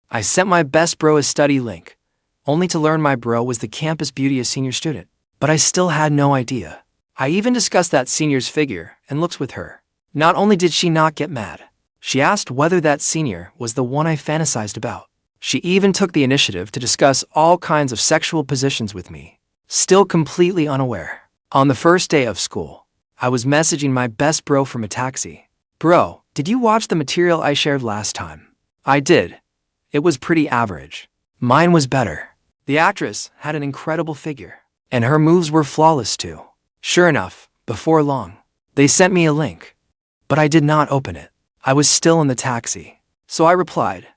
I sent my best bro a study link, only to learn my bro was the campus beauty, a senior student. But I still had no idea. I even discussed that senior's figure and looks with her. Not only did she not get mad, she asked whether that senior was the one I fantasized about. She even took the initiative to discuss all kinds of sexual positions with me, still completely unaware. On the first day of school, I was messaging my best bro from a taxi. Bro, did you watch the material I shared last time? I did. It was pretty average. Mine was better. The actress had an incredible figure, and her moves were flawless too. Sure enough, before long, they sent me a link, but I did not open it. I was still in the taxi, so I replied,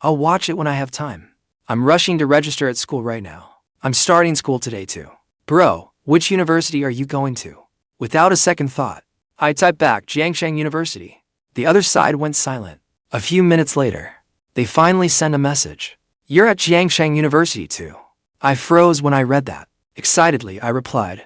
I'll watch it when I have time. I'm rushing to register at school right now. I'm starting school today too. Bro, which university are you going to? Without a second thought, I typed back Jiangcheng University. The other side went silent. A few minutes later, they finally sent a message. You're at Jiangcheng University too. I froze when I read that. Excitedly, I replied,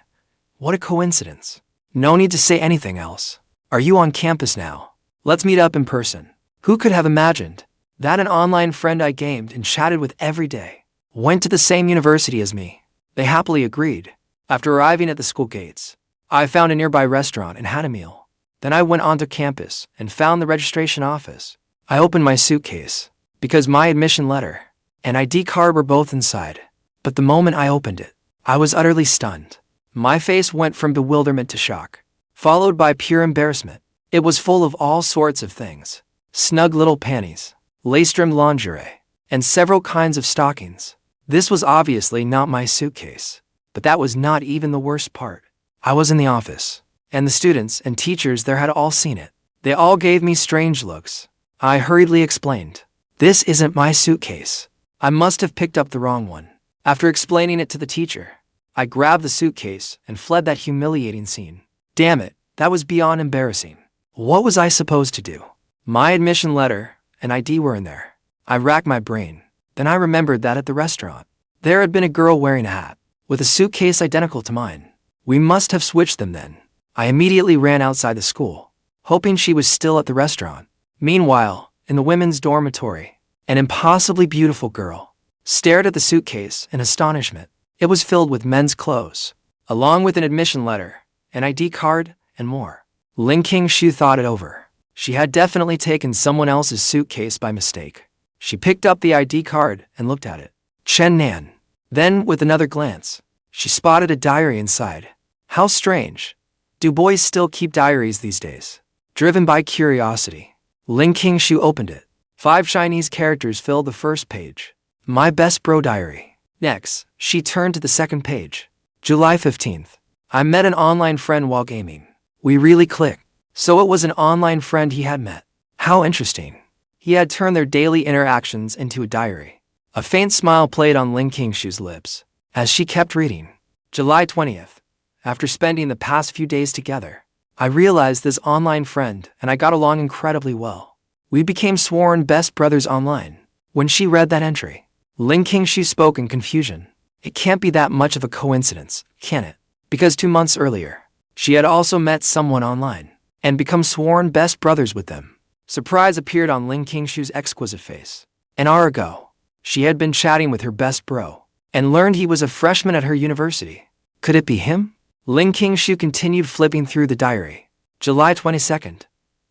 what a coincidence. No need to say anything else. Are you on campus now? Let's meet up in person. Who could have imagined that an online friend I gamed and chatted with every day went to the same university as me? They happily agreed. After arriving at the school gates, I found a nearby restaurant and had a meal. Then I went onto campus and found the registration office. I opened my suitcase because my admission letter and ID card were both inside. But the moment I opened it, I was utterly stunned. My face went from bewilderment to shock, followed by pure embarrassment. It was full of all sorts of things. Snug little panties, lace-trimmed lingerie, and several kinds of stockings. This was obviously not my suitcase. But that was not even the worst part. I was in the office, and the students and teachers there had all seen it. They all gave me strange looks. I hurriedly explained, this isn't my suitcase. I must have picked up the wrong one. After explaining it to the teacher, I grabbed the suitcase and fled that humiliating scene. Damn it, that was beyond embarrassing. What was I supposed to do? My admission letter and ID were in there. I racked my brain. Then I remembered that at the restaurant, there had been a girl wearing a hat with a suitcase identical to mine. We must have switched them then. I immediately ran outside the school, hoping she was still at the restaurant. Meanwhile, in the women's dormitory, an impossibly beautiful girl stared at the suitcase in astonishment. It was filled with men's clothes, along with an admission letter, an ID card, and more. Qingxue thought it over. She had definitely taken someone else's suitcase by mistake. She picked up the ID card and looked at it. Chen. Then, with another glance, she spotted a diary inside. How strange. Do boys still keep diaries these days? Driven by curiosity, Qingxue opened it. 5 Chinese characters filled the first page. My best bro diary. Next, she turned to the second page. July 15th. I met an online friend while gaming. We really clicked. So it was an online friend he had met. How interesting. He had turned their daily interactions into a diary. A faint smile played on Qingxue's lips as she kept reading. July 20th. After spending the past few days together, I realized this online friend and I got along incredibly well. We became sworn best brothers online. When she read that entry, Qingxue spoke in confusion. It can't be that much of a coincidence, can it? Because 2 months earlier, she had also met someone online and become sworn best brothers with them. Surprise appeared on Qingxue's exquisite face. An hour ago, she had been chatting with her best bro and learned he was a freshman at her university. Could it be him? Qingxue continued flipping through the diary. July 22nd.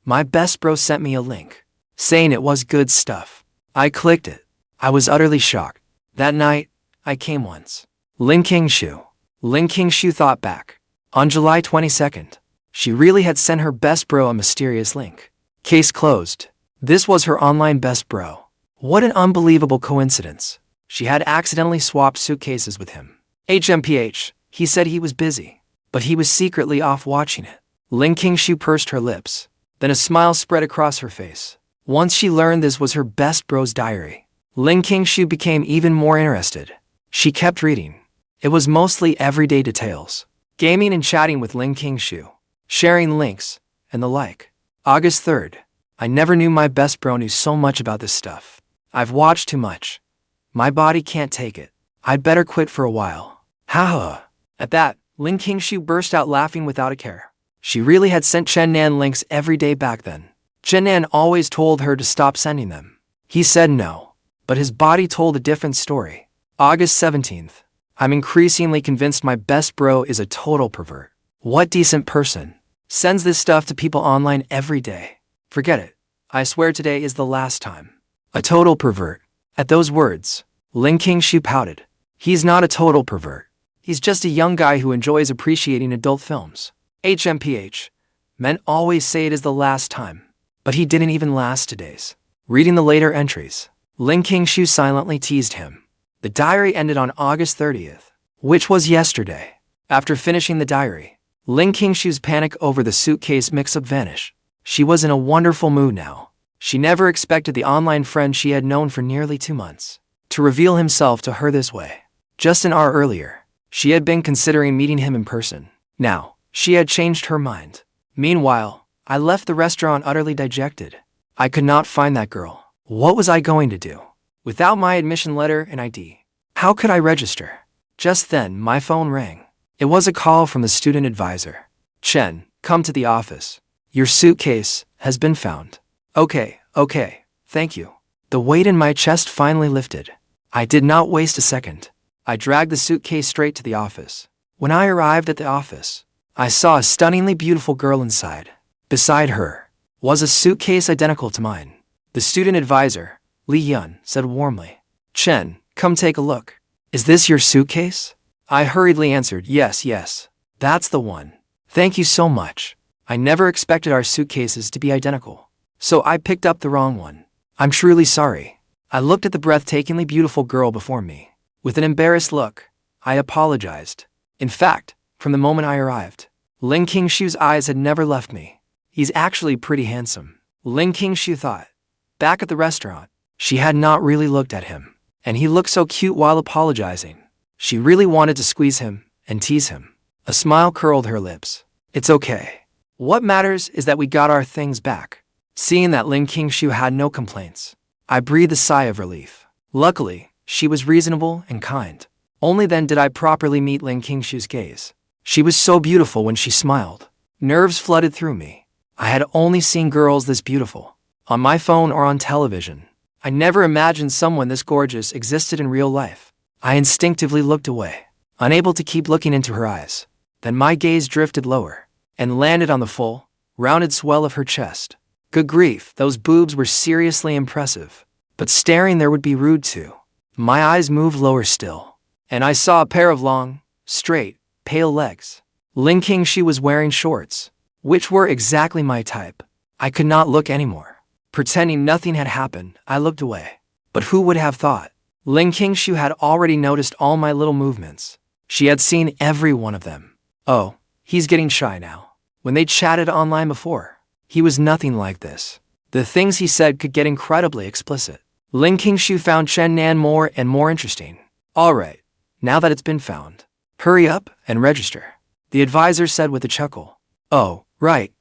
My best bro sent me a link, saying it was good stuff. I clicked it. I was utterly shocked. That night, I came once. Qingxue thought back. On July 22nd, she really had sent her best bro a mysterious link. Case closed. This was her online best bro. What an unbelievable coincidence. She had accidentally swapped suitcases with him. HMPH, he said he was busy, but he was secretly off watching it. Qingxue pursed her lips. Then a smile spread across her face. Once she learned this was her best bro's diary, Qingxue became even more interested. She kept reading. It was mostly everyday details. Gaming and chatting with Qingxue, sharing links, and the like. August 3rd. I never knew my best bro knew so much about this stuff. I've watched too much. My body can't take it. I'd better quit for a while. Haha. At that, Qingxue burst out laughing without a care. She really had sent Chen links every day back then. Chen always told her to stop sending them. He said no. but his body told a different story. August 17th. I'm increasingly convinced my best bro is a total pervert. What decent person sends this stuff to people online every day? Forget it. I swear today is the last time. A total pervert. At those words, Qingxue pouted. He's not a total pervert. He's just a young guy who enjoys appreciating adult films. HMPH. Men always say it is the last time. But he didn't even last 2 days. Reading the later entries, Qingxue silently teased him. The diary ended on August 30th, which was yesterday. After finishing the diary, Qingxue's panic over the suitcase mix-up vanished. She was in a wonderful mood now. She never expected the online friend she had known for nearly 2 months to reveal himself to her this way. Just an hour earlier, she had been considering meeting him in person. Now, she had changed her mind. Meanwhile, I left the restaurant utterly dejected. I could not find that girl. What was I going to do? Without my admission letter and ID, how could I register? Just then, my phone rang. It was a call from the student advisor. Chen, come to the office. Your suitcase has been found. Okay, thank you. The weight in my chest finally lifted. I did not waste a second. I dragged the suitcase straight to the office. When I arrived at the office, I saw a stunningly beautiful girl inside. Beside her was a suitcase identical to mine. The student advisor, Li Yun, said warmly, Chen, come take a look. Is this your suitcase? I hurriedly answered, yes, that's the one. Thank you so much. I never expected our suitcases to be identical. So I picked up the wrong one. I'm truly sorry. I looked at the breathtakingly beautiful girl before me. With an embarrassed look, I apologized. In fact, from the moment I arrived, Qingxue's eyes had never left me. He's actually pretty handsome, Qingxue thought. Back at the restaurant, she had not really looked at him, and he looked so cute while apologizing. She really wanted to squeeze him and tease him. A smile curled her lips. It's okay. What matters is that we got our things back. Seeing that Qingxue had no complaints, I breathed a sigh of relief. Luckily, she was reasonable and kind. Only then did I properly meet Qingxue's gaze. She was so beautiful when she smiled. Nerves flooded through me. I had only seen girls this beautiful on my phone or on television. I never imagined someone this gorgeous existed in real life. I instinctively looked away, unable to keep looking into her eyes. Then my gaze drifted lower and landed on the full, rounded swell of her chest. Good grief, those boobs were seriously impressive. But staring there would be rude too. My eyes moved lower still, and I saw a pair of long, straight, pale legs. Qingxue was wearing shorts, which were exactly my type. I could not look anymore. Pretending nothing had happened, I looked away. But who would have thought? Qingxue had already noticed all my little movements. She had seen every one of them. Oh, he's getting shy now. When they chatted online before, he was nothing like this. The things he said could get incredibly explicit. Qingxue found Chen Nan more and more interesting. Alright, now that it's been found, hurry up and register, the advisor said with a chuckle. Oh, right.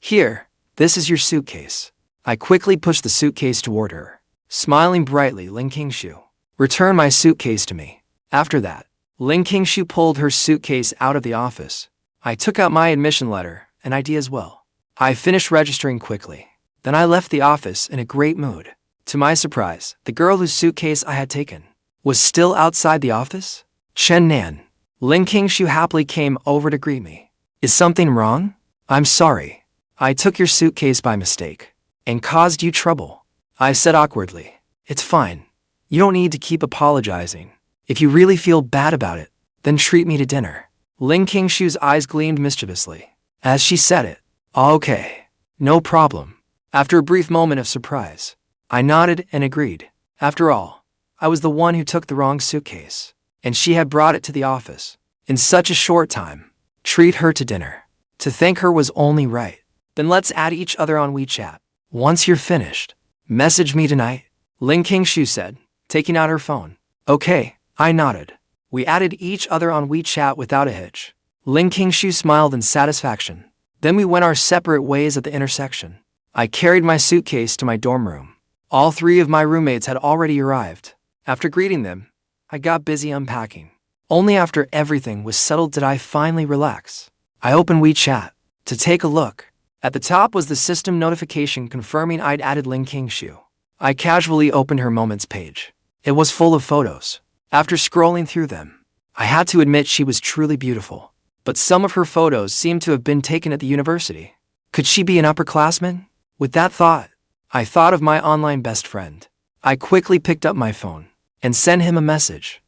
Here, this is your suitcase. I quickly pushed the suitcase toward her. Smiling brightly, Qingxue, return my suitcase to me. After that, Qingxue pulled her suitcase out of the office. I took out my admission letter and ID as well. I finished registering quickly. Then I left the office in a great mood. To my surprise, the girl whose suitcase I had taken was still outside the office. Chen Nan. Qingxue happily came over to greet me. Is something wrong? I'm sorry. I took your suitcase by mistake and caused you trouble. I said awkwardly. It's fine. You don't need to keep apologizing. If you really feel bad about it, then treat me to dinner. Qingxue's eyes gleamed mischievously as she said it. Okay, no problem. After a brief moment of surprise, I nodded and agreed. After all, I was the one who took the wrong suitcase, and she had brought it to the office in such a short time. Treat her to dinner. To thank her was only right. Then let's add each other on WeChat. Once you're finished, message me tonight, Qingxue said, taking out her phone. Okay, I nodded. We added each other on WeChat without a hitch. Qingxue smiled in satisfaction. Then we went our separate ways at the intersection. I carried my suitcase to my dorm room. All 3 of my roommates had already arrived. After greeting them, I got busy unpacking. Only after everything was settled did I finally relax. I opened WeChat to take a look. At the top was the system notification confirming I'd added Qingxue. I casually opened her Moments page. It was full of photos. After scrolling through them, I had to admit she was truly beautiful. But some of her photos seemed to have been taken at the university. Could she be an upperclassman? With that thought, I thought of my online best friend. I quickly picked up my phone and sent him a message.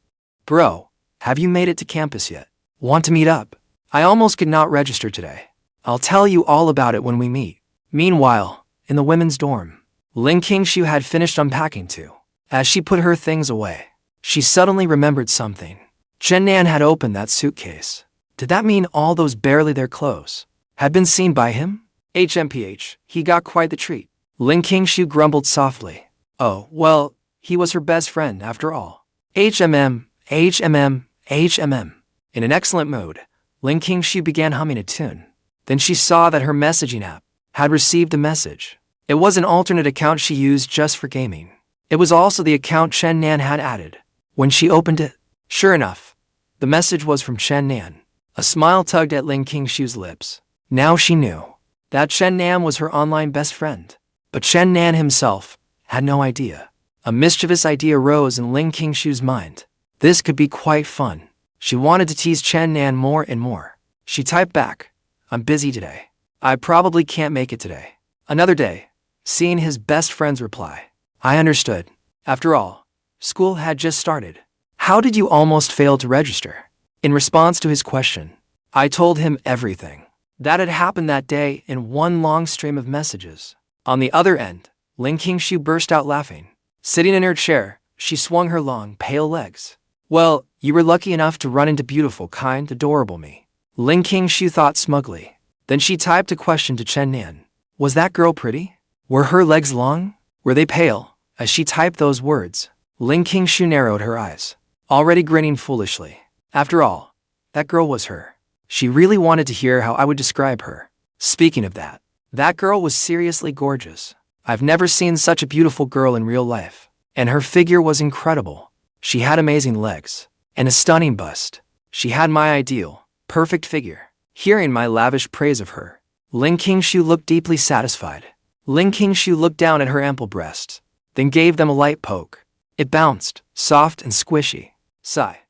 Bro, have you made it to campus yet? Want to meet up? I almost could not register today. I'll tell you all about it when we meet. Meanwhile, in the women's dorm, Qingxue had finished unpacking too. As she put her things away, she suddenly remembered something. Chen had opened that suitcase. Did that mean all those barely their clothes had been seen by him? HMPH, he got quite the treat. Qingxue grumbled softly. Oh, well, he was her best friend after all. HMM. In an excellent mood, Qingxue began humming a tune. Then she saw that her messaging app had received a message. It was an alternate account she used just for gaming. It was also the account Chen had added. When she opened it, sure enough, the message was from Chen. A smile tugged at Qingxue's lips. Now she knew that Chen was her online best friend. But Chen himself had no idea. A mischievous idea rose in Qingxue's mind. This could be quite fun. She wanted to tease Chen more and more. She typed back, I'm busy today. I probably can't make it today. Another day. Seeing his best friend's reply, I understood. After all, school had just started. How did you almost fail to register? In response to his question, I told him everything that had happened that day in one long stream of messages. On the other end, Qingxue burst out laughing. Sitting in her chair, she swung her long, pale legs. Well, you were lucky enough to run into beautiful, kind, adorable me. Qingxue thought smugly. Then she typed a question to Chen. Was that girl pretty? Were her legs long? Were they pale? As she typed those words, Qingxue narrowed her eyes, already grinning foolishly. After all, that girl was her. She really wanted to hear how I would describe her. Speaking of that girl was seriously gorgeous. I've never seen such a beautiful girl in real life. And her figure was incredible. She had amazing legs and a stunning bust. She had my ideal, perfect figure. Hearing my lavish praise of her, Qingxue looked deeply satisfied. Qingxue looked down at her ample breasts, then gave them a light poke. It bounced, soft and squishy. Sigh.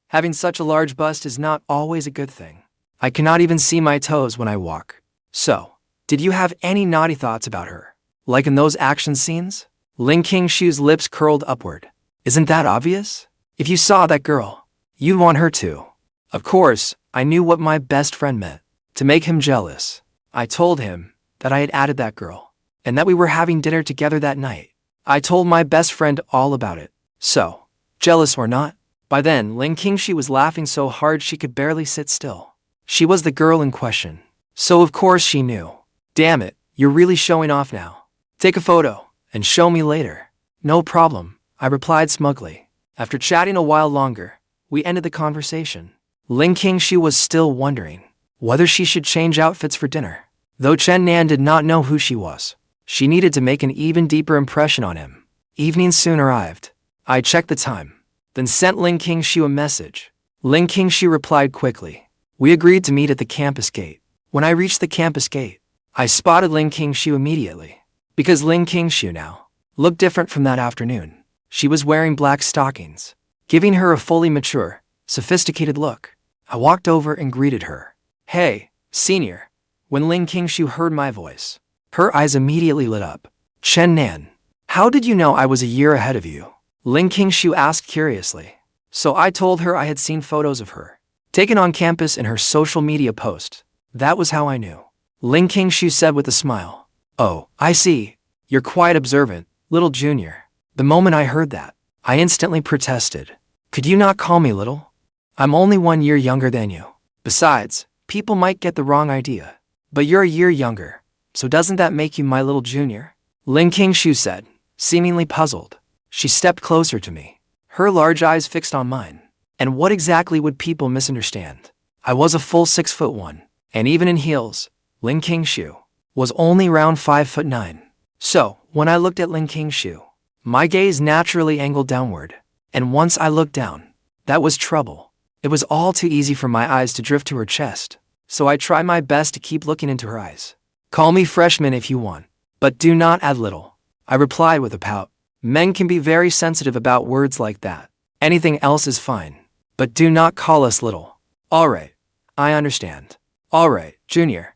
Having such a large bust is not always a good thing. I cannot even see my toes when I walk. So, did you have any naughty thoughts about her? Like in those action scenes? Qingxue's lips curled upward. Isn't that obvious? If you saw that girl, you'd want her too. Of course, I knew what my best friend meant. To make him jealous, I told him that I had added that girl, and that we were having dinner together that night. I told my best friend all about it. So, jealous or not? By then, Qingxue was laughing so hard she could barely sit still. She was the girl in question. So of course she knew. Damn it, you're really showing off now. Take a photo, and show me later. No problem, I replied smugly. After chatting a while longer, we ended the conversation. Qingxue was still wondering whether she should change outfits for dinner. Though Chen did not know who she was, she needed to make an even deeper impression on him. Evening soon arrived. I checked the time, then sent Qingxue a message. Qingxue replied quickly. We agreed to meet at the campus gate. When I reached the campus gate, I spotted Qingxue immediately. Because Qingxue now looked different from that afternoon. She was wearing black stockings, giving her a fully mature, sophisticated look. I walked over and greeted her. Hey, senior. When Qingxue heard my voice, her eyes immediately lit up. Chen, how did you know I was a year ahead of you? Qingxue asked curiously. So I told her I had seen photos of her taken on campus in her social media post. That was how I knew. Qingxue said with a smile. Oh, I see. You're quite observant, little junior. The moment I heard that, I instantly protested. Could you not call me little? I'm only 1 year younger than you. Besides, people might get the wrong idea. But you're a year younger, so doesn't that make you my little junior? Qingxue said, seemingly puzzled. She stepped closer to me, her large eyes fixed on mine. And what exactly would people misunderstand? I was a full 6'1", and even in heels, Qingxue was only around 5'9". So, when I looked at Qingxue, my gaze naturally angled downward. And once I looked down, that was trouble. It was all too easy for my eyes to drift to her chest. So I tried my best to keep looking into her eyes. Call me freshman if you want, but do not add little, I replied with a pout. Men can be very sensitive about words like that. Anything else is fine. But do not call us little. Alright, I understand. Alright, Junior.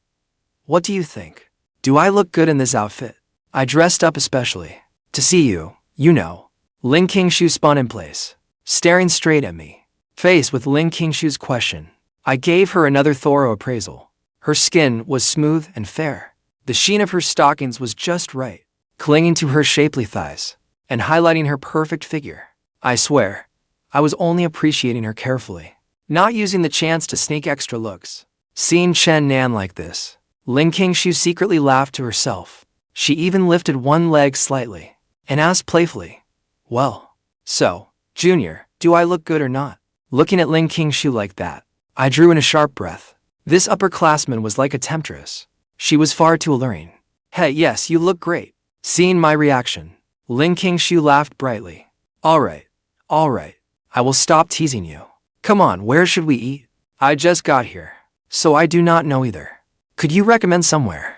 What do you think? Do I look good in this outfit? I dressed up especially to see you, you know. Ling Qingxue spun in place, staring straight at me. Faced with Ling Qingshue's question, I gave her another thorough appraisal. Her skin was smooth and fair. The sheen of her stockings was just right, clinging to her shapely thighs and highlighting her perfect figure. I swear, I was only appreciating her carefully, not using the chance to sneak extra looks. Seeing Chen Nan like this, Ling Qingxue secretly laughed to herself. She even lifted one leg slightly and asked playfully, well, so, Junior, do I look good or not? Looking at Ling Qingxue like that, I drew in a sharp breath. This upperclassman was like a temptress. She was far too alluring. Hey, yes, you look great. Seeing my reaction, Ling Qingxue laughed brightly. Alright, I will stop teasing you. Come on, where should we eat? I just got here, so I do not know either. Could you recommend somewhere?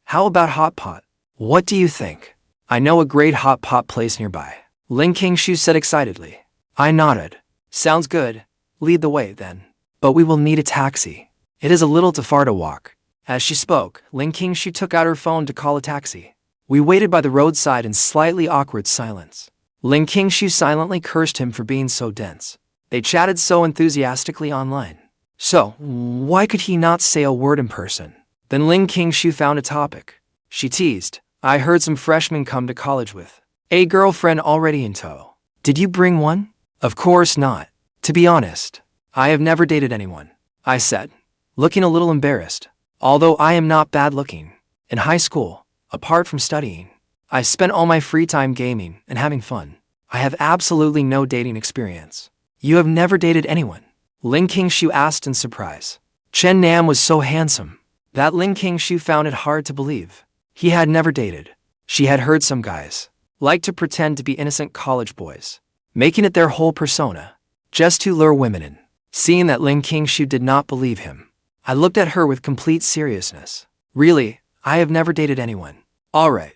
How about Hotpot? What do you think? I know a great Hotpot place nearby, Ling Qingxue said excitedly. I nodded. Sounds good. Lead the way, then. But we will need a taxi. It is a little too far to walk. As she spoke, Ling Qingxue took out her phone to call a taxi. We waited by the roadside in slightly awkward silence. Ling Qingxue silently cursed him for being so dense. They chatted so enthusiastically online. So, why could he not say a word in person? Then Ling Qingxue found a topic. She teased, I heard some freshmen come to college with a girlfriend already in tow. Did you bring one? Of course not. To be honest, I have never dated anyone, I said, looking a little embarrassed. Although I am not bad looking. In high school, apart from studying, I spent all my free time gaming and having fun. I have absolutely no dating experience. You have never dated anyone? Ling Qingxue asked in surprise. Chen Nan was so handsome that Ling Qingxue found it hard to believe. He had never dated. She had heard some guys like to pretend to be innocent college boys, making it their whole persona, just to lure women in. Seeing that Ling Qingxue did not believe him, I looked at her with complete seriousness. Really, I have never dated anyone. Alright,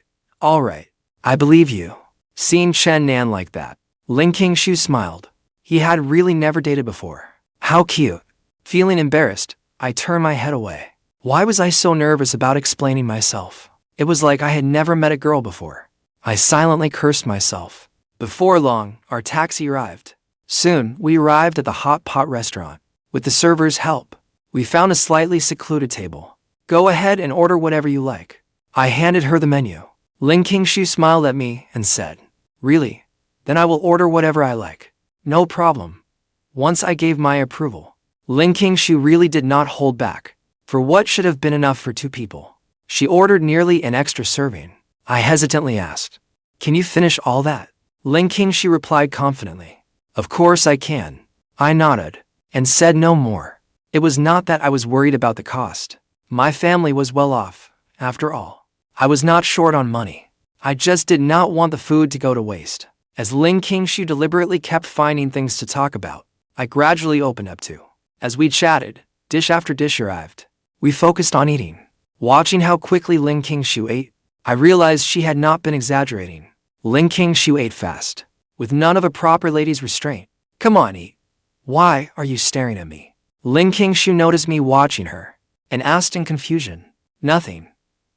I believe you. Seeing Chen Nan like that, Ling Qingxue smiled. He had really never dated before. How cute. Feeling embarrassed, I turned my head away. Why was I so nervous about explaining myself? It was like I had never met a girl before. I silently cursed myself. Before long, our taxi arrived. Soon, we arrived at the Hotpot restaurant. With the server's help, we found a slightly secluded table. Go ahead and order whatever you like. I handed her the menu. Ling Qingxue smiled at me and said, Really? Then I will order whatever I like. No problem. Once I gave my approval, Ling Qingxue really did not hold back. For what should have been enough for 2 people, she ordered nearly an extra serving. I hesitantly asked, Can you finish all that? Ling Qingxue replied confidently, Of course I can. I nodded and said no more. It was not that I was worried about the cost. My family was well off, after all. I was not short on money. I just did not want the food to go to waste. As Ling Qingxue deliberately kept finding things to talk about, I gradually opened up too. As we chatted, dish after dish arrived. We focused on eating. Watching how quickly Ling Qingxue ate, I realized she had not been exaggerating. Ling Qingxue ate fast, with none of a proper lady's restraint. Come on, eat. Why are you staring at me? Ling Qingxue noticed me watching her and asked in confusion. Nothing.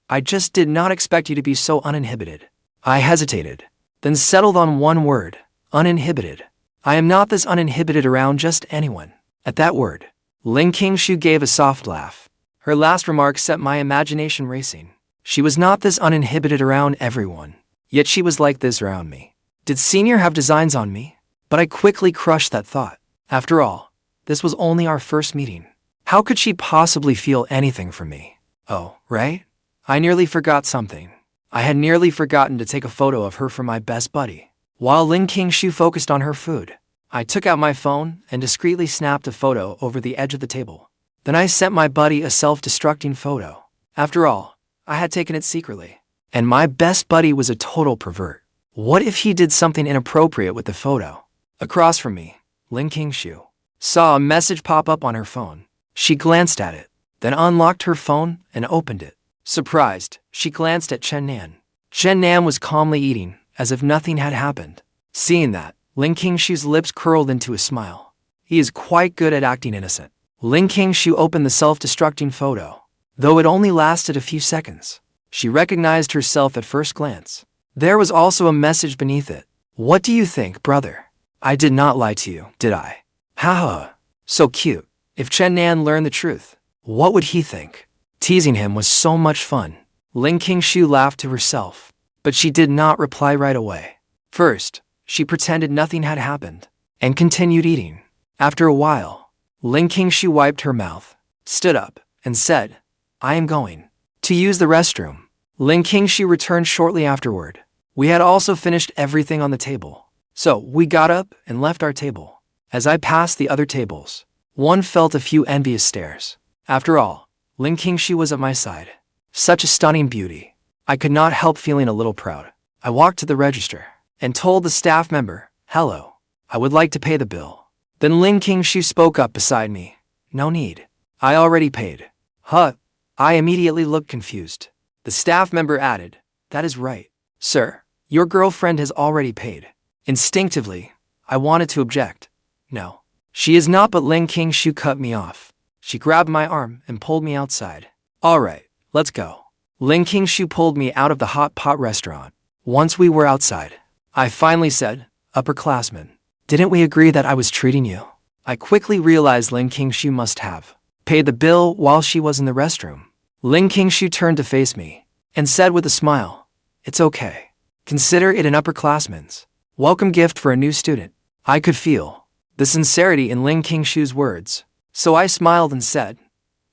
I just did not expect you to be so uninhibited. I hesitated, then settled on one word, uninhibited. I am not this uninhibited around just anyone. At that word, Ling Qingxue gave a soft laugh. Her last remark set my imagination racing. She was not this uninhibited around everyone, yet she was like this around me. Did Senior have designs on me? But I quickly crushed that thought. After all, this was only our first meeting. How could she possibly feel anything for me? Oh, right? I nearly forgot something. I had nearly forgotten to take a photo of her for my best buddy. While Ling Qingxue focused on her food, I took out my phone and discreetly snapped a photo over the edge of the table. Then I sent my buddy a self-destructing photo. After all, I had taken it secretly. And my best buddy was a total pervert. What if he did something inappropriate with the photo? Across from me, Ling Qingxue saw a message pop up on her phone. She glanced at it, then unlocked her phone and opened it. Surprised, she glanced at Chen Nan. Chen Nan was calmly eating as if nothing had happened. Seeing that, Qingxue's lips curled into a smile. He is quite good at acting innocent. Qingxue opened the self-destructing photo. Though it only lasted a few seconds, she recognized herself at first glance. There was also a message beneath it. What do you think, brother? I did not lie to you, did I? Haha. So cute. If Chen Nan learned the truth, what would he think? Teasing him was so much fun. Qingxue laughed to herself, but she did not reply right away. First, she pretended nothing had happened and continued eating. After a while, Qingxue wiped her mouth, stood up, and said, I am going to use the restroom. Qingxue returned shortly afterward. We had also finished everything on the table, so we got up and left our table. As I passed the other tables, one felt a few envious stares. After all, Qingxue was at my side. Such a stunning beauty. I could not help feeling a little proud. I walked to the register and told the staff member, hello, I would like to pay the bill. Then Qingxue spoke up beside me. No need. I already paid. Huh? I immediately looked confused. The staff member added, that is right, sir. Your girlfriend has already paid. Instinctively, I wanted to object. No, she is not, but Qingxue cut me off. She grabbed my arm and pulled me outside. All right, let's go. Qingxue pulled me out of the Hotpot restaurant. Once we were outside, I finally said, upperclassman, didn't we agree that I was treating you? I quickly realized Qingxue must have paid the bill while she was in the restroom. Qingxue turned to face me and said with a smile, it's okay. Consider it an upperclassman's welcome gift for a new student. I could feel the sincerity in Qingxue's words, so I smiled and said,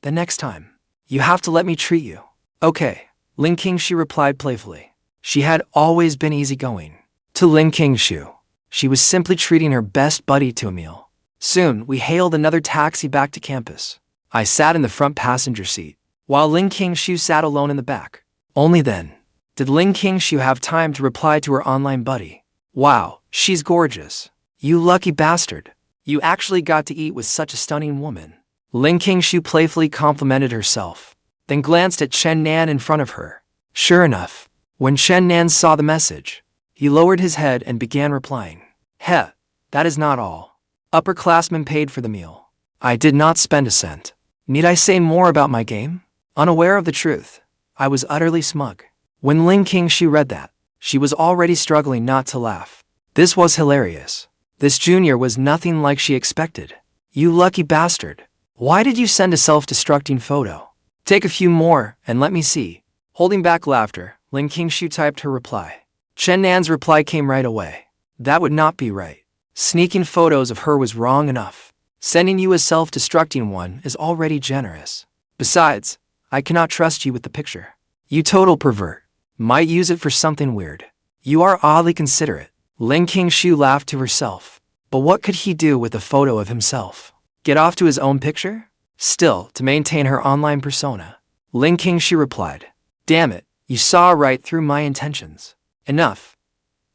the next time, you have to let me treat you. Okay, Qingxue replied playfully. She had always been easygoing. To Qingxue, she was simply treating her best buddy to a meal. Soon, we hailed another taxi back to campus. I sat in the front passenger seat, while Qingxue sat alone in the back. Only then did Qingxue have time to reply to her online buddy. Wow, she's gorgeous. You lucky bastard. You actually got to eat with such a stunning woman. Qingxue playfully complimented herself, then glanced at Chen Nan in front of her. Sure enough, when Chen Nan saw the message, he lowered his head and began replying. Heh, that is not all. Upperclassmen paid for the meal. I did not spend a cent. Need I say more about my game? Unaware of the truth, I was utterly smug. When Qingxue read that, she was already struggling not to laugh. This was hilarious. This junior was nothing like she expected. You lucky bastard. Why did you send a self-destructing photo? Take a few more and let me see. Holding back laughter, Qingxue typed her reply. Chen Nan's reply came right away. That would not be right. Sneaking photos of her was wrong enough. Sending you a self-destructing one is already generous. Besides, I cannot trust you with the picture. You total pervert. Might use it for something weird. You are oddly considerate. Qingxue laughed to herself. But what could he do with a photo of himself? Get off to his own picture? Still, to maintain her online persona. Qingxue replied. Damn it, you saw right through my intentions. Enough.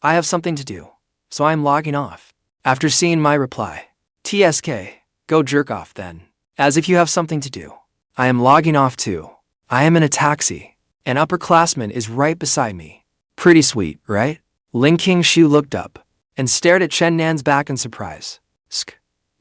I have something to do, so I am logging off. After seeing my reply, TSK, go jerk off then. As if you have something to do. I am logging off too. I am in a taxi. An upperclassman is right beside me. Pretty sweet, right? Qingxue looked up and stared at Chen Nan's back in surprise.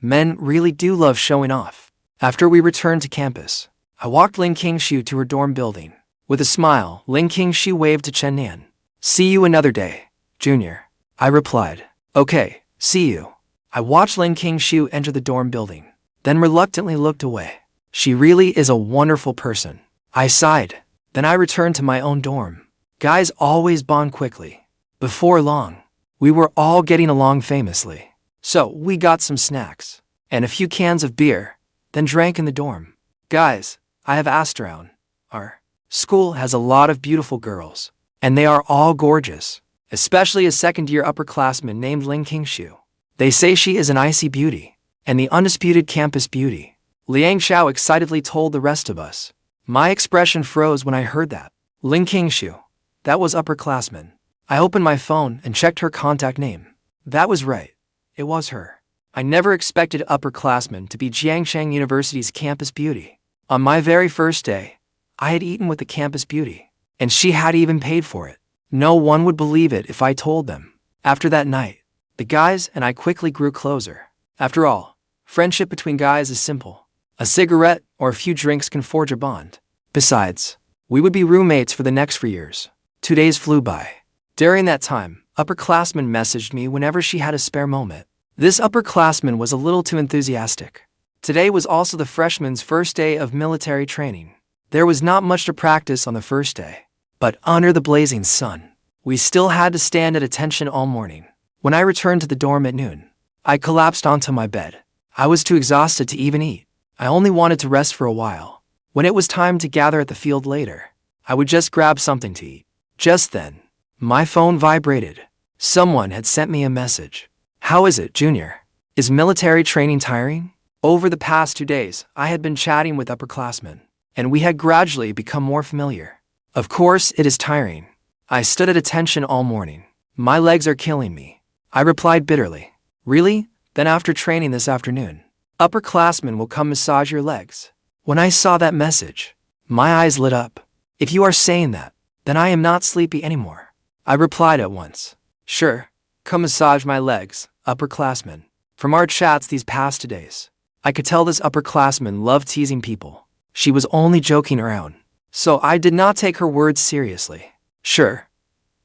Men really do love showing off. After we returned to campus, I walked Qingxue to her dorm building. With a smile, Qingxue waved to Chen Nan. See you another day, Junior. I replied. Okay, see you. I watched Qingxue enter the dorm building, then reluctantly looked away. She really is a wonderful person. I sighed. Then I returned to my own dorm. Guys always bond quickly. Before long, we were all getting along famously. So we got some snacks and a few cans of beer, then drank in the dorm. Guys, I have asked around. Our school has a lot of beautiful girls, and they are all gorgeous, especially a second-year upperclassman named Qingxue. They say she is an icy beauty and the undisputed campus beauty. Liang Xiao excitedly told the rest of us. My expression froze when I heard that. Qingxue. That was upperclassman. I opened my phone and checked her contact name. That was right. It was her. I never expected upperclassmen to be Jiangcheng University's campus beauty. On my very first day, I had eaten with the campus beauty, and she had even paid for it. No one would believe it if I told them. After that night, the guys and I quickly grew closer. After all, friendship between guys is simple. A cigarette or a few drinks can forge a bond. Besides, we would be roommates for the next 4 years. 2 days flew by. During that time, upperclassmen messaged me whenever she had a spare moment. This upperclassman was a little too enthusiastic. Today was also the freshman's first day of military training. There was not much to practice on the first day, but under the blazing sun, we still had to stand at attention all morning. When I returned to the dorm at noon, I collapsed onto my bed. I was too exhausted to even eat. I only wanted to rest for a while. When it was time to gather at the field later, I would just grab something to eat. Just then, my phone vibrated. Someone had sent me a message. How is it, Junior? Is military training tiring? Over the past 2 days, I had been chatting with upperclassmen, and we had gradually become more familiar. Of course, it is tiring. I stood at attention all morning. My legs are killing me. I replied bitterly. Really? Then after training this afternoon, upperclassmen will come massage your legs. When I saw that message, my eyes lit up. If you are saying that, then I am not sleepy anymore. I replied at once. Sure, come massage my legs, upperclassmen. From our chats these past 2 days, I could tell this upperclassman loved teasing people. She was only joking around, so I did not take her words seriously. Sure.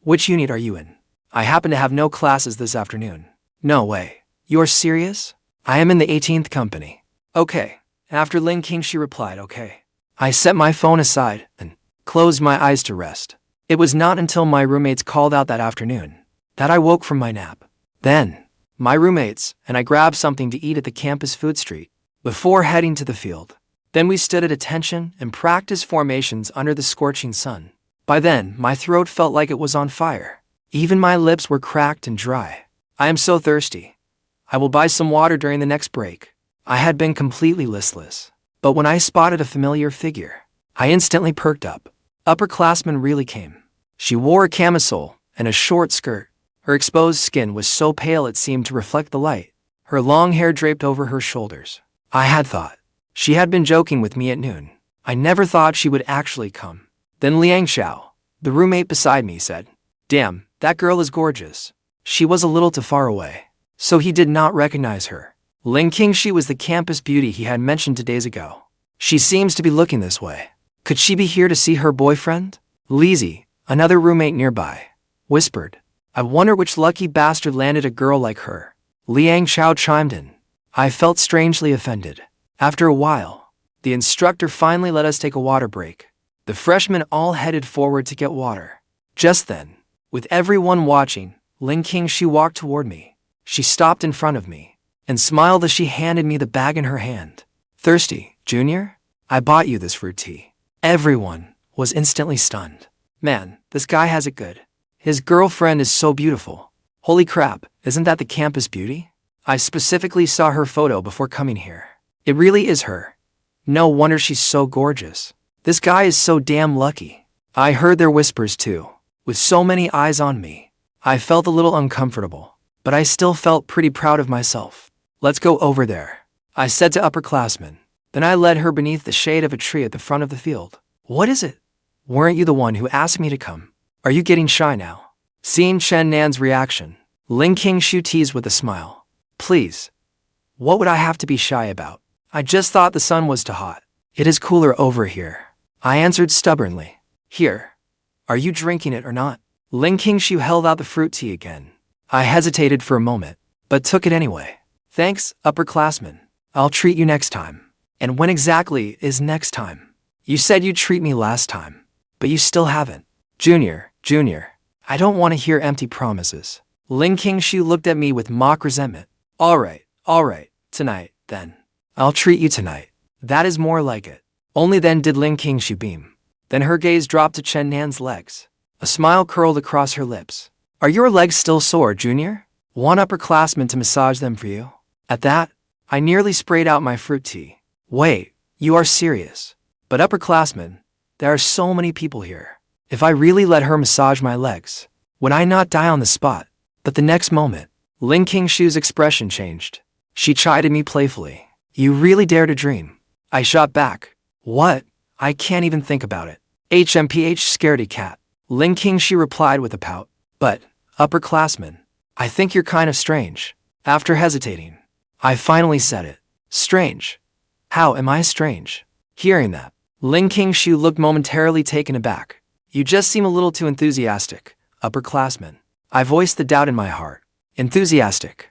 Which unit are you in? I happen to have no classes this afternoon. No way. You're serious? I am in the 18th company. Okay. After Qingxue replied, okay. I set my phone aside and closed my eyes to rest. It was not until my roommates called out that afternoon that I woke from my nap. Then, my roommates and I grabbed something to eat at the campus food street before heading to the field. Then we stood at attention and practiced formations under the scorching sun. By then, my throat felt like it was on fire. Even my lips were cracked and dry. I am so thirsty. I will buy some water during the next break. I had been completely listless, but when I spotted a familiar figure, I instantly perked up. Upperclassman really came. She wore a camisole and a short skirt. Her exposed skin was so pale it seemed to reflect the light. Her long hair draped over her shoulders. I had thought she had been joking with me at noon. I never thought she would actually come. Then Liang Xiao, the roommate beside me, said, Damn, that girl is gorgeous. She was a little too far away, so he did not recognize her. Qingxue was the campus beauty he had mentioned 2 days ago. She seems to be looking this way. Could she be here to see her boyfriend? Lizzie, another roommate nearby, whispered, I wonder which lucky bastard landed a girl like her. Liang Xiao chimed in. I felt strangely offended. After a while, the instructor finally let us take a water break. The freshmen all headed forward to get water. Just then, with everyone watching, Qingxue walked toward me. She stopped in front of me and smiled as she handed me the bag in her hand. Thirsty, Junior? I bought you this fruit tea. Everyone was instantly stunned. Man, this guy has it good. His girlfriend is so beautiful. Holy crap, isn't that the campus beauty? I specifically saw her photo before coming here. It really is her. No wonder she's so gorgeous. This guy is so damn lucky. I heard their whispers too. With so many eyes on me, I felt a little uncomfortable, but I still felt pretty proud of myself. Let's go over there, I said to upperclassmen. Then I led her beneath the shade of a tree at the front of the field. What is it? Weren't you the one who asked me to come? Are you getting shy now? Seeing Chen Nan's reaction, Qingxue teased with a smile. Please. What would I have to be shy about? I just thought the sun was too hot. It is cooler over here, I answered stubbornly. Here. Are you drinking it or not? Qingxue held out the fruit tea again. I hesitated for a moment, but took it anyway. Thanks, upperclassmen. I'll treat you next time. And when exactly is next time? You said you'd treat me last time, but you still haven't. Junior, I don't want to hear empty promises. Qingxue looked at me with mock resentment. All right, tonight, then. I'll treat you tonight. That is more like it. Only then did Qingxue beam. Then her gaze dropped to Chen Nan's legs. A smile curled across her lips. Are your legs still sore, Junior? Want upperclassmen to massage them for you? At that, I nearly sprayed out my fruit tea. Wait, you are serious? But upperclassmen, there are so many people here. If I really let her massage my legs, would I not die on the spot? But the next moment, Qingxue's expression changed. She chided me playfully. You really dare to dream. I shot back. What? I can't even think about it. HMPH scaredy cat. Ling Qingxue replied with a pout. But, upperclassman, I think you're kind of strange. After hesitating, I finally said it. Strange? How am I strange? Hearing that, Ling Qingxue looked momentarily taken aback. You just seem a little too enthusiastic, upperclassman. I voiced the doubt in my heart. Enthusiastic?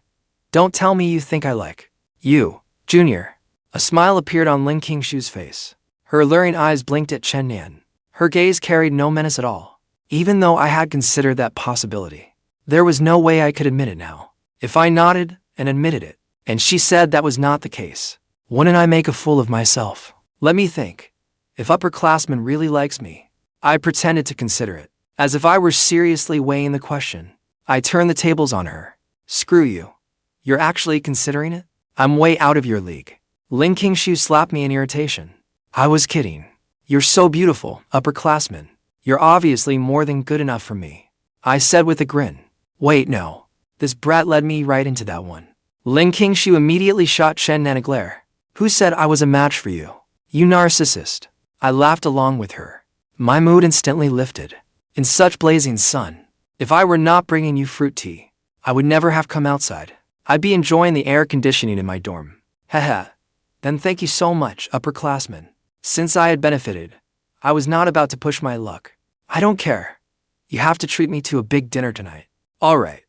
Don't tell me you think I like you, Junior. A smile appeared on Ling Qingxue's face. Her alluring eyes blinked at Chen Nan. Her gaze carried no menace at all. Even though I had considered that possibility, there was no way I could admit it now. If I nodded and admitted it, and she said that was not the case, wouldn't I make a fool of myself? Let me think. If upperclassman really likes me, I pretended to consider it, as if I were seriously weighing the question. I turned the tables on her. Screw you. You're actually considering it? I'm way out of your league. Ling Qingxue slapped me in irritation. I was kidding. You're so beautiful, upperclassman. You're obviously more than good enough for me, I said with a grin. Wait, no. This brat led me right into that one. Ling Qingxue immediately shot Chen Nan a glare. Who said I was a match for you? You narcissist. I laughed along with her. My mood instantly lifted. In such blazing sun, if I were not bringing you fruit tea, I would never have come outside. I'd be enjoying the air conditioning in my dorm. Haha. Then thank you so much, upperclassman. Since I had benefited, I was not about to push my luck. I don't care. You have to treat me to a big dinner tonight. All right.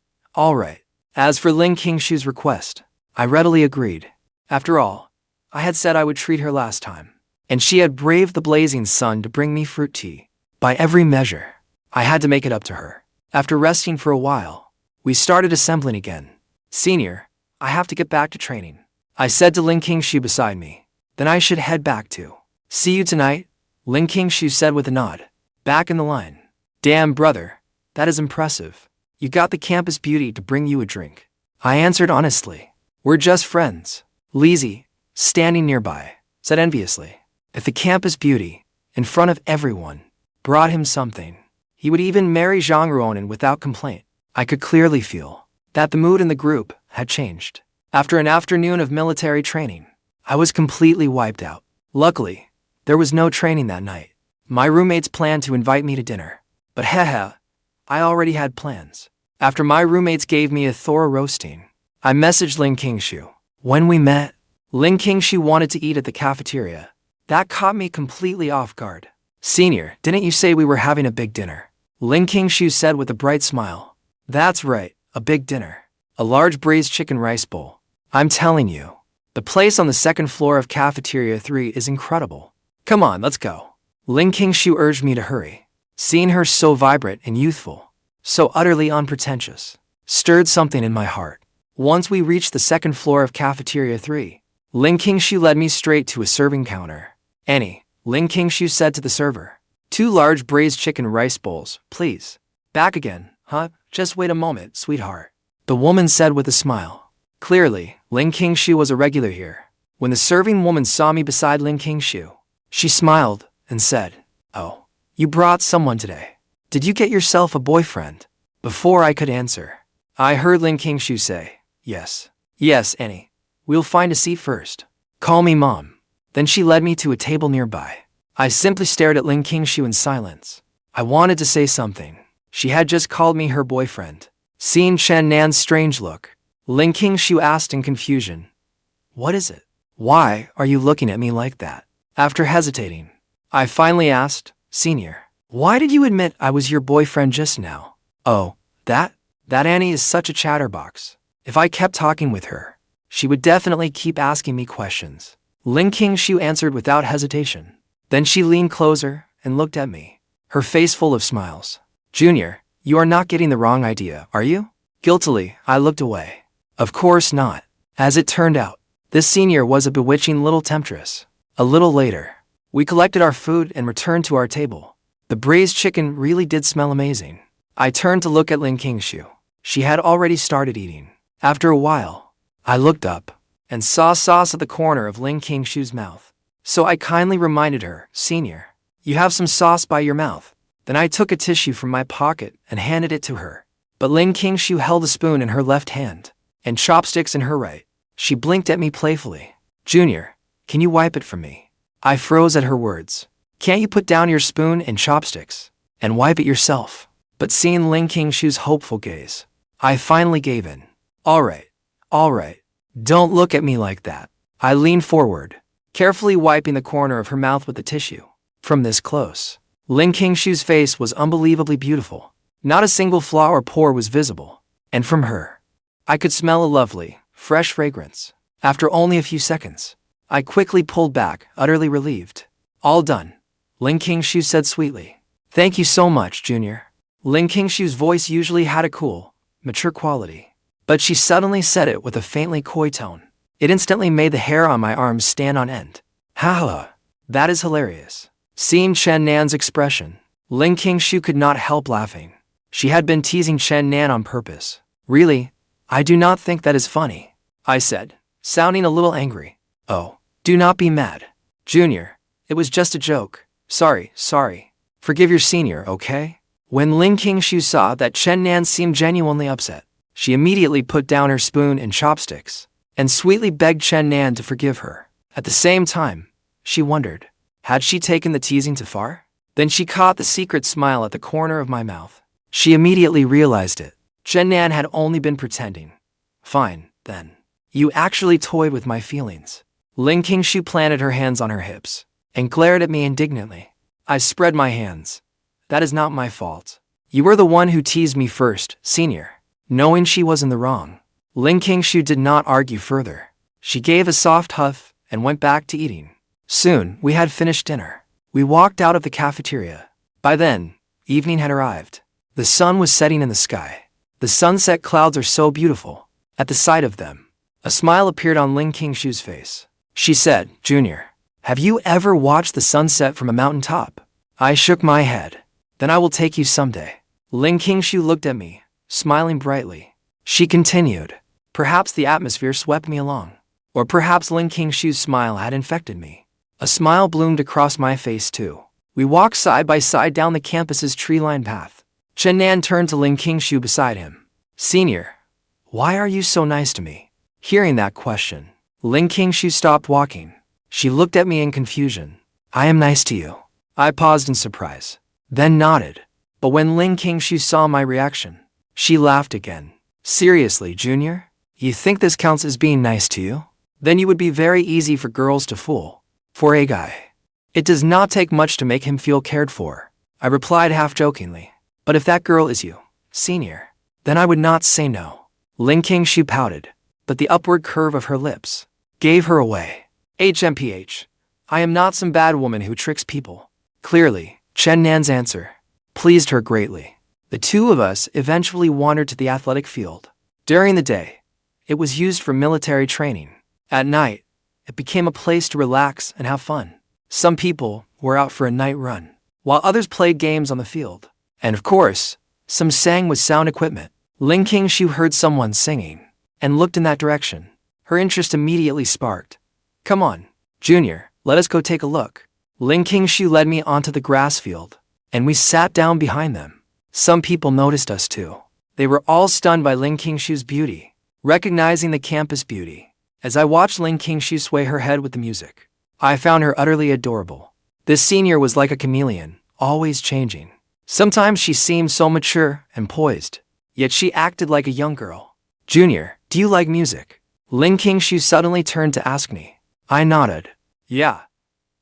As for Ling Qingxue's request, I readily agreed. After all, I had said I would treat her last time, and she had braved the blazing sun to bring me fruit tea. By every measure, I had to make it up to her. After resting for a while, we started assembling again. Senior, I have to get back to training, I said to Ling Qingxue beside me. Then I should head back too. See you tonight, Ling Qingxue said with a nod. Back in the line. Damn, brother, that is impressive. You got the campus beauty to bring you a drink. I answered honestly. We're just friends. Lizzie, standing nearby, said enviously. If the campus beauty, in front of everyone, brought him something, he would even marry Zhang Ruonan without complaint. I could clearly feel that the mood in the group had changed. After an afternoon of military training, I was completely wiped out. Luckily, there was no training that night. My roommates planned to invite me to dinner, but haha, I already had plans. After my roommates gave me a thorough roasting, I messaged Ling Qingxue. When we met, Ling Qingxue wanted to eat at the cafeteria. That caught me completely off guard. Senior, didn't you say we were having a big dinner? Ling Qingxue said with a bright smile. That's right, a big dinner. A large braised chicken rice bowl. I'm telling you, the place on the second floor of Cafeteria 3 is incredible. Come on, let's go. Ling Qingxue urged me to hurry. Seeing her so vibrant and youthful, so utterly unpretentious, stirred something in my heart. Once we reached the second floor of Cafeteria 3, Ling Qingxue led me straight to a serving counter. Annie, Ling Qingxue said to the server. 2 large braised chicken rice bowls, please. Back again, huh? Just wait a moment, sweetheart. The woman said with a smile. Clearly, Ling Qingxue was a regular here. When the serving woman saw me beside Ling Qingxue, she smiled and said, Oh, you brought someone today. Did you get yourself a boyfriend? Before I could answer, I heard Ling Qingxue say, Yes. Yes, Annie. We'll find a seat first. Call me Mom. Then she led me to a table nearby. I simply stared at Ling Qingxue in silence. I wanted to say something. She had just called me her boyfriend. Seeing Chen Nan's strange look, Ling Qingxue asked in confusion, What is it? Why are you looking at me like that? After hesitating, I finally asked, Senior, why did you admit I was your boyfriend just now? Oh, that Annie is such a chatterbox. If I kept talking with her, she would definitely keep asking me questions. Ling Qingxue answered without hesitation. Then she leaned closer and looked at me, her face full of smiles. Junior, you are not getting the wrong idea, are you? Guiltily, I looked away. Of course not. As it turned out, this senior was a bewitching little temptress. A little later, we collected our food and returned to our table. The braised chicken really did smell amazing. I turned to look at Ling Qingxue. She had already started eating. After a while, I looked up and saw sauce at the corner of Ling Qingxue's mouth. So I kindly reminded her, Senior, you have some sauce by your mouth. Then I took a tissue from my pocket and handed it to her. But Ling Qingxue held a spoon in her left hand and chopsticks in her right. She blinked at me playfully. Junior, can you wipe it for me? I froze at her words. Can't you put down your spoon and chopsticks and wipe it yourself. But seeing Ling Qingshu's hopeful gaze, I finally gave in. All right. Don't look at me like that. I leaned forward, carefully wiping the corner of her mouth with the tissue. From this close, Ling Qingshu's face was unbelievably beautiful. Not a single flaw or pore was visible. And from her, I could smell a lovely, fresh fragrance. After only a few seconds, I quickly pulled back, utterly relieved. All done, Ling Qingshu said sweetly. Thank you so much, Junior. Ling Qingshu's voice usually had a cool, mature quality, but she suddenly said it with a faintly coy tone. It instantly made the hair on my arms stand on end. Haha, that is hilarious. Seeing Chen Nan's expression, Ling Qingshu could not help laughing. She had been teasing Chen Nan on purpose. Really, I do not think that is funny, I said, sounding a little angry. Oh, do not be mad. Junior, it was just a joke. Sorry. Forgive your senior, okay? When Ling Qingshu saw that Chen Nan seemed genuinely upset, she immediately put down her spoon and chopsticks and sweetly begged Chen Nan to forgive her. At the same time, she wondered, had she taken the teasing too far? Then she caught the secret smile at the corner of my mouth. She immediately realized it. Chen Nan had only been pretending. Fine, then. You actually toyed with my feelings. Ling Qingshu planted her hands on her hips and glared at me indignantly. I spread my hands. That is not my fault. You were the one who teased me first, senior. Knowing she was in the wrong, Ling Qingshu did not argue further. She gave a soft huff and went back to eating. Soon, we had finished dinner. We walked out of the cafeteria. By then, evening had arrived. The sun was setting in the sky. The sunset clouds are so beautiful. At the sight of them, a smile appeared on Ling Qingshu's face. She said, Junior, have you ever watched the sunset from a mountaintop? I shook my head. Then I will take you someday. Ling Qingshu looked at me, smiling brightly. She continued, perhaps the atmosphere swept me along. Or perhaps Ling Qingshu's smile had infected me. A smile bloomed across my face too. We walked side by side down the campus's tree-lined path. Chen Nan turned to Ling Qingshu beside him. Senior, why are you so nice to me? Hearing that question, Ling Qingshu stopped walking. She looked at me in confusion. I am nice to you. I paused in surprise, then nodded. But when Ling Qingshu saw my reaction, she laughed again. Seriously, Junior? You think this counts as being nice to you? Then you would be very easy for girls to fool. For a guy, it does not take much to make him feel cared for, I replied half-jokingly. But if that girl is you, senior, then I would not say no. Ling Qingshu pouted, but the upward curve of her lips gave her away. HMPH, I am not some bad woman who tricks people. Clearly, Chen Nan's answer pleased her greatly. The two of us eventually wandered to the athletic field. During the day, it was used for military training. At night, it became a place to relax and have fun. Some people were out for a night run, while others played games on the field. And of course, some sang with sound equipment. Ling Qingshu heard someone singing and looked in that direction. Her interest immediately sparked. Come on, Junior, let us go take a look. Ling Qingshu led me onto the grass field, and we sat down behind them. Some people noticed us too. They were all stunned by Ling Qingshu's beauty, recognizing the campus beauty. As I watched Ling Qingshu sway her head with the music, I found her utterly adorable. This senior was like a chameleon, always changing. Sometimes she seemed so mature and poised, yet she acted like a young girl. Junior, do you like music? Ling Qingshu suddenly turned to ask me. I nodded. Yeah.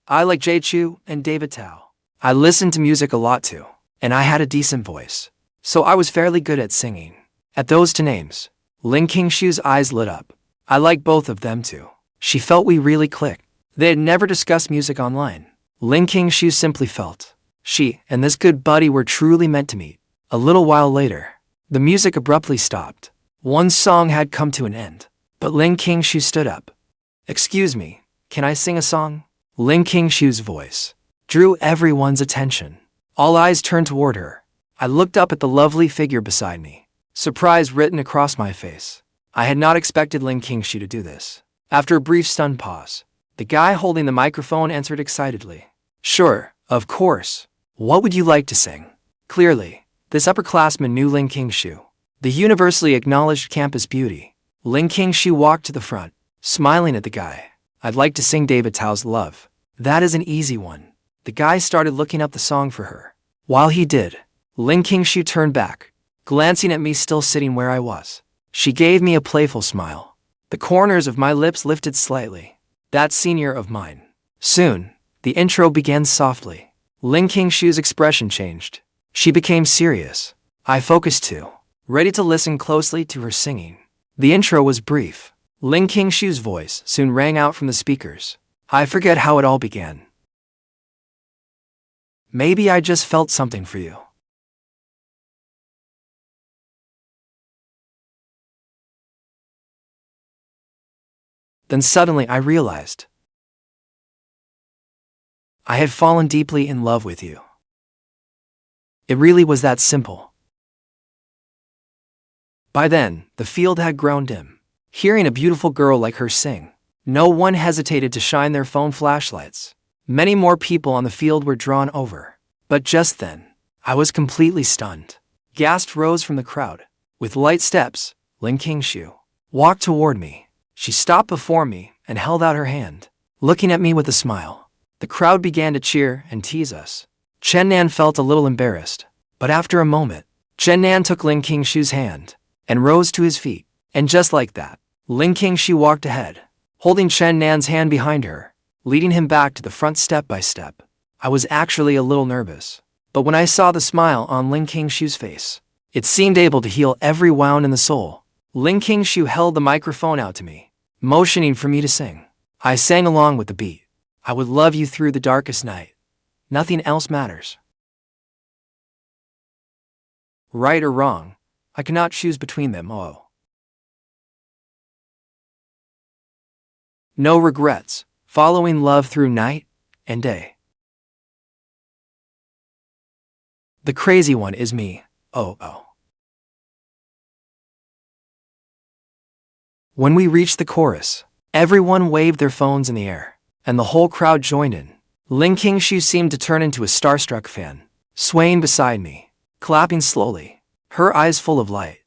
I like Jukuzhou and David Tao. I listened to music a lot too, and I had a decent voice, so I was fairly good at singing. At those two names, Ling Qingshu's eyes lit up. I liked both of them too. She felt we really clicked. They had never discussed music online. Ling Qingshu simply felt she and this good buddy were truly meant to meet. A little while later, the music abruptly stopped. One song had come to an end, but Ling Qingshu stood up. Excuse me, can I sing a song? Ling Qingshu's voice drew everyone's attention. All eyes turned toward her. I looked up at the lovely figure beside me, surprise written across my face. I had not expected Ling Qingshu to do this. After a brief stunned pause, the guy holding the microphone answered excitedly. Sure, of course. What would you like to sing? Clearly, this upperclassman knew Ling Qingshu, the universally acknowledged campus beauty. Ling Qingshu walked to the front, smiling at the guy. I'd like to sing David Tao's Love. That is an easy one. The guy started looking up the song for her. While he did, Ling Qingshu turned back, glancing at me still sitting where I was. She gave me a playful smile. The corners of my lips lifted slightly. That senior of mine. Soon, the intro began softly. Ling Qingshu's expression changed. She became serious. I focused too, ready to listen closely to her singing. The intro was brief. Ling Qingshu's voice soon rang out from the speakers. I forget how it all began. Maybe I just felt something for you. Then suddenly I realized I had fallen deeply in love with you. It really was that simple. By then, the field had grown dim. Hearing a beautiful girl like her sing, no one hesitated to shine their phone flashlights. Many more people on the field were drawn over. But just then, I was completely stunned. Gasps rose from the crowd. With light steps, Ling Qingshu walked toward me. She stopped before me and held out her hand, looking at me with a smile. The crowd began to cheer and tease us. Chen Nan felt a little embarrassed, but after a moment, Chen Nan took Ling Qingshu's hand and rose to his feet. And just like that, Ling Qingshu walked ahead, holding Chen Nan's hand behind her, leading him back to the front step by step. I was actually a little nervous, but when I saw the smile on Ling Qingshu's face, it seemed able to heal every wound in the soul. Ling Qingshu held the microphone out to me, motioning for me to sing. I sang along with the beat. I would love you through the darkest night. Nothing else matters. Right or wrong, I cannot choose between them. Oh. No regrets, following love through night and day. The crazy one is me. Oh. When we reached the chorus, everyone waved their phones in the air, and the whole crowd joined in. Ling Qingshu seemed to turn into a starstruck fan, swaying beside me, clapping slowly, her eyes full of light.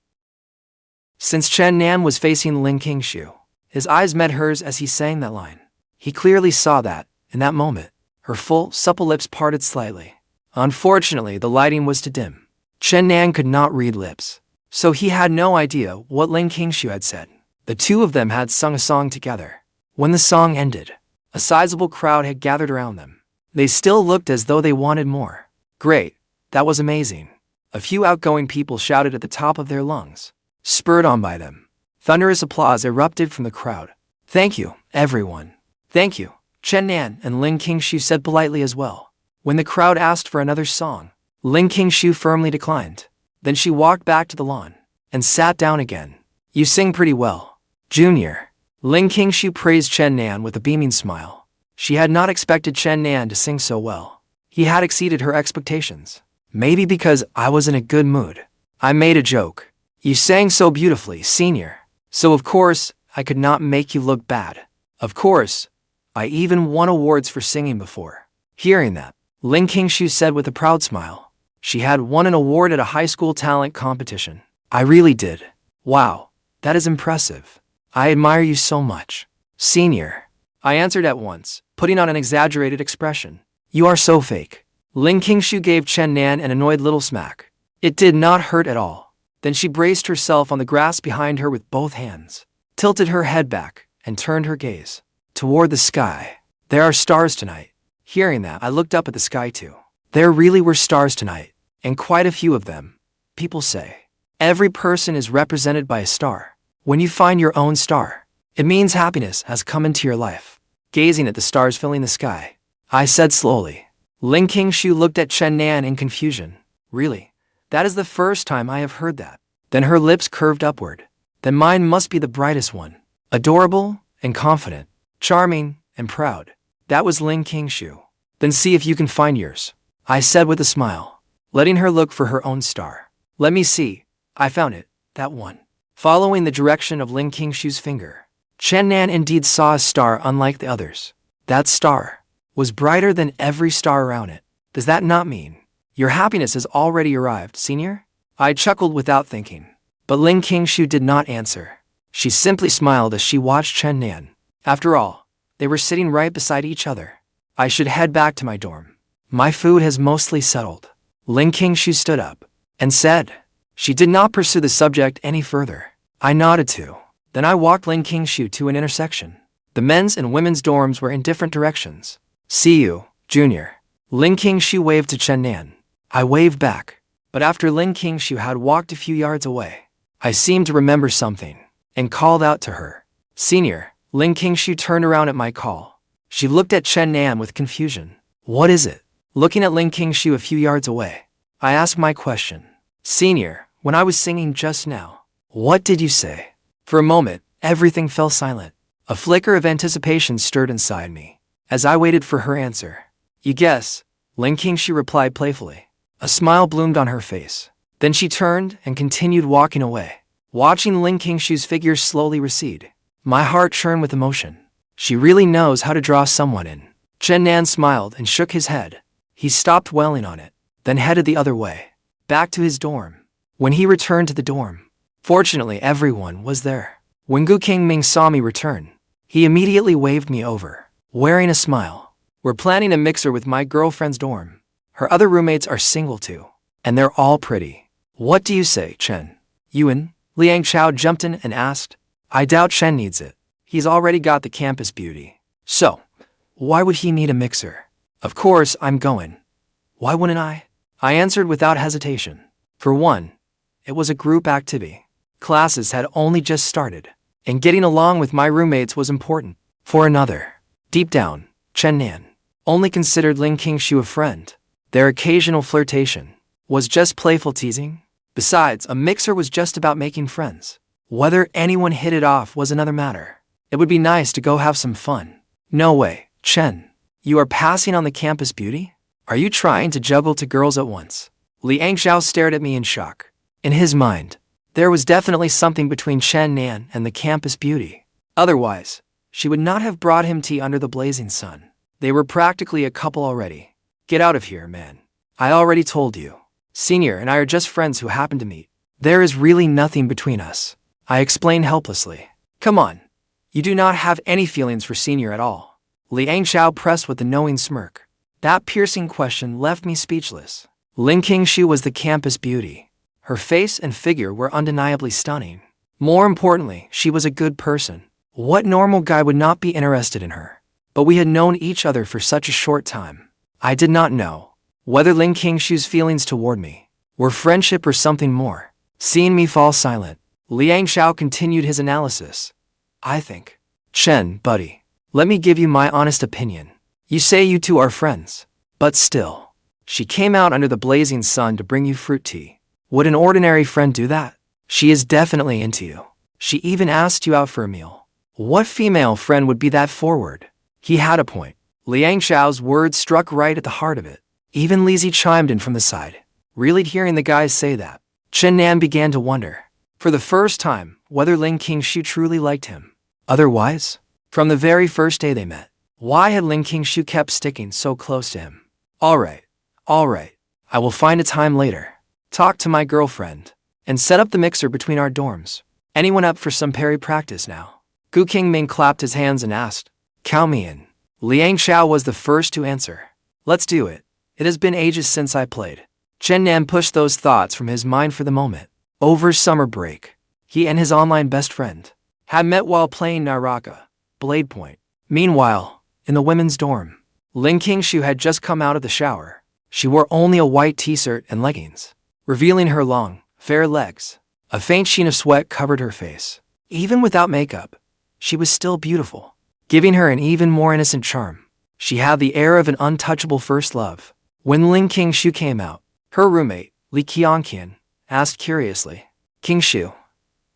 Since Chen Nan was facing Ling Qingshu, his eyes met hers as he sang that line. He clearly saw that, in that moment, her full, supple lips parted slightly. Unfortunately, the lighting was too dim. Chen Nan could not read lips, so he had no idea what Ling Qingshu had said. The two of them had sung a song together. When the song ended, a sizable crowd had gathered around them. They still looked as though they wanted more. Great, that was amazing. A few outgoing people shouted at the top of their lungs. Spurred on by them, thunderous applause erupted from the crowd. Thank you, everyone. Thank you, Chen Nan and Ling Qingshu said politely as well. When the crowd asked for another song, Ling Qingshu firmly declined. Then she walked back to the lawn and sat down again. You sing pretty well, Junior. Ling Qingshu praised Chen Nan with a beaming smile. She had not expected Chen Nan to sing so well. He had exceeded her expectations. Maybe because I was in a good mood. I made a joke. You sang so beautifully, Senior. So of course, I could not make you look bad. Of course, I even won awards for singing before. Hearing that, Ling Qingshu said with a proud smile. She had won an award at a high school talent competition. I really did. Wow, that is impressive. I admire you so much, Senior. I answered at once, putting on an exaggerated expression. You are so fake. Ling Qingshu gave Chen Nan an annoyed little smack. It did not hurt at all. Then she braced herself on the grass behind her with both hands, tilted her head back, and turned her gaze toward the sky. There are stars tonight. Hearing that, I looked up at the sky too. There really were stars tonight, and quite a few of them. People say, every person is represented by a star. When you find your own star, it means happiness has come into your life. Gazing at the stars filling the sky, I said slowly. Ling Qingshu looked at Chen Nan in confusion. Really? That is the first time I have heard that. Then her lips curved upward. Then mine must be the brightest one. Adorable and confident, charming and proud. That was Ling Qingshu. Then see if you can find yours, I said with a smile, letting her look for her own star. Let me see. I found it, that one. Following the direction of Ling Qingshu's finger, Chen Nan indeed saw a star unlike the others. That star was brighter than every star around it. Does that not mean your happiness has already arrived, Senior? I chuckled without thinking. But Ling Qingshu did not answer. She simply smiled as she watched Chen Nan. After all, they were sitting right beside each other. I should head back to my dorm. My food has mostly settled. Ling Qingxue stood up and said. She did not pursue the subject any further. I nodded too. Then I walked Ling Qingxue to an intersection. The men's and women's dorms were in different directions. See you, Junior. Ling Qingxue waved to Chen Nan. I waved back. But after Ling Qingxue had walked a few yards away, I seemed to remember something and called out to her. Senior. Ling Qingxue turned around at my call. She looked at Chen Nan with confusion. What is it? Looking at Ling Qingxue a few yards away, I asked my question. Senior, when I was singing just now, what did you say? For a moment, everything fell silent. A flicker of anticipation stirred inside me as I waited for her answer. You guess, Ling Qingxue replied playfully. A smile bloomed on her face. Then she turned and continued walking away. Watching Ling Qingxue's figure slowly recede, my heart churned with emotion. She really knows how to draw someone in. Chen Nan smiled and shook his head. He stopped dwelling on it, then headed the other way, back to his dorm. When he returned to the dorm, fortunately everyone was there. When Gu Qingming saw me return, he immediately waved me over, wearing a smile. We're planning a mixer with my girlfriend's dorm. Her other roommates are single too, and they're all pretty. What do you say, Chen? Yuan? Liang Chao jumped in and asked. I doubt Chen needs it. He's already got the campus beauty. So, why would he need a mixer? Of course, I'm going. Why wouldn't I? I answered without hesitation. For one, it was a group activity. Classes had only just started, and getting along with my roommates was important. For another, deep down, Chen Nan only considered Ling Qingxue a friend. Their occasional flirtation was just playful teasing. Besides, a mixer was just about making friends. Whether anyone hit it off was another matter. It would be nice to go have some fun. No way, Chen. You are passing on the campus beauty? Are you trying to juggle two girls at once? Liang Xiao stared at me in shock. In his mind, there was definitely something between Chen Nan and the campus beauty. Otherwise, she would not have brought him tea under the blazing sun. They were practically a couple already. Get out of here, man. I already told you. Senior and I are just friends who happen to meet. There is really nothing between us. I explained helplessly. Come on. You do not have any feelings for Senior at all. Liang Xiao pressed with a knowing smirk. That piercing question left me speechless. Ling Qingxue was the campus beauty. Her face and figure were undeniably stunning. More importantly, she was a good person. What normal guy would not be interested in her? But we had known each other for such a short time. I did not know whether Ling Qingxue's feelings toward me were friendship or something more. Seeing me fall silent, Liang Xiao continued his analysis. I think, Chen, buddy, let me give you my honest opinion. You say you two are friends, but still, she came out under the blazing sun to bring you fruit tea. Would an ordinary friend do that? She is definitely into you. She even asked you out for a meal. What female friend would be that forward? He had a point. Liang Xiao's words struck right at the heart of it. Even Lizzie chimed in from the side. Really hearing the guys say that, Chen Nan began to wonder, for the first time, whether Ling Qingxue truly liked him. Otherwise, from the very first day they met, why had Ling Qingxue kept sticking so close to him? All right. I will find a time later. Talk to my girlfriend and set up the mixer between our dorms. Anyone up for some parry practice now? Gu Qingming clapped his hands and asked. Count me in. Liang Xiao was the first to answer. Let's do it. It has been ages since I played. Chen Nan pushed those thoughts from his mind for the moment. Over summer break, he and his online best friend had met while playing Naraka, Blade Point. Meanwhile, in the women's dorm, Ling Qingxue had just come out of the shower. She wore only a white t-shirt and leggings, revealing her long, fair legs. A faint sheen of sweat covered her face. Even without makeup, she was still beautiful, giving her an even more innocent charm. She had the air of an untouchable first love. When Ling Qingxue came out, her roommate, Li Qianqian, asked curiously, Qingxue,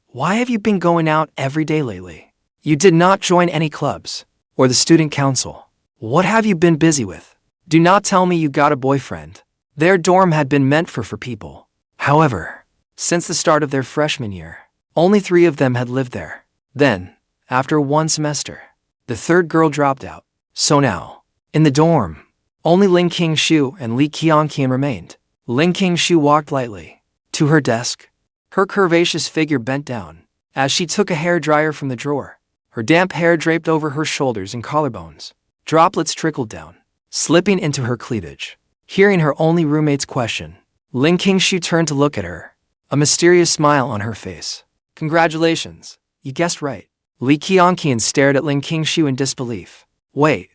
why have you been going out every day lately? You did not join any clubs or the student council. What have you been busy with? Do not tell me you got a boyfriend. Their dorm had been meant for people. However, since the start of their freshman year, only 3 of them had lived there. Then, after 1 semester, the third girl dropped out. So now, in the dorm, only Ling Qingxue and Li Qianqian remained. Ling Qingxue walked lightly to her desk. Her curvaceous figure bent down as she took a hairdryer from the drawer. Her damp hair draped over her shoulders and collarbones. Droplets trickled down, slipping into her cleavage. Hearing her only roommate's question, Lin Qingxue turned to look at her, a mysterious smile on her face. Congratulations, you guessed right. Li Qianqian stared at Lin Qingxue in disbelief. Wait,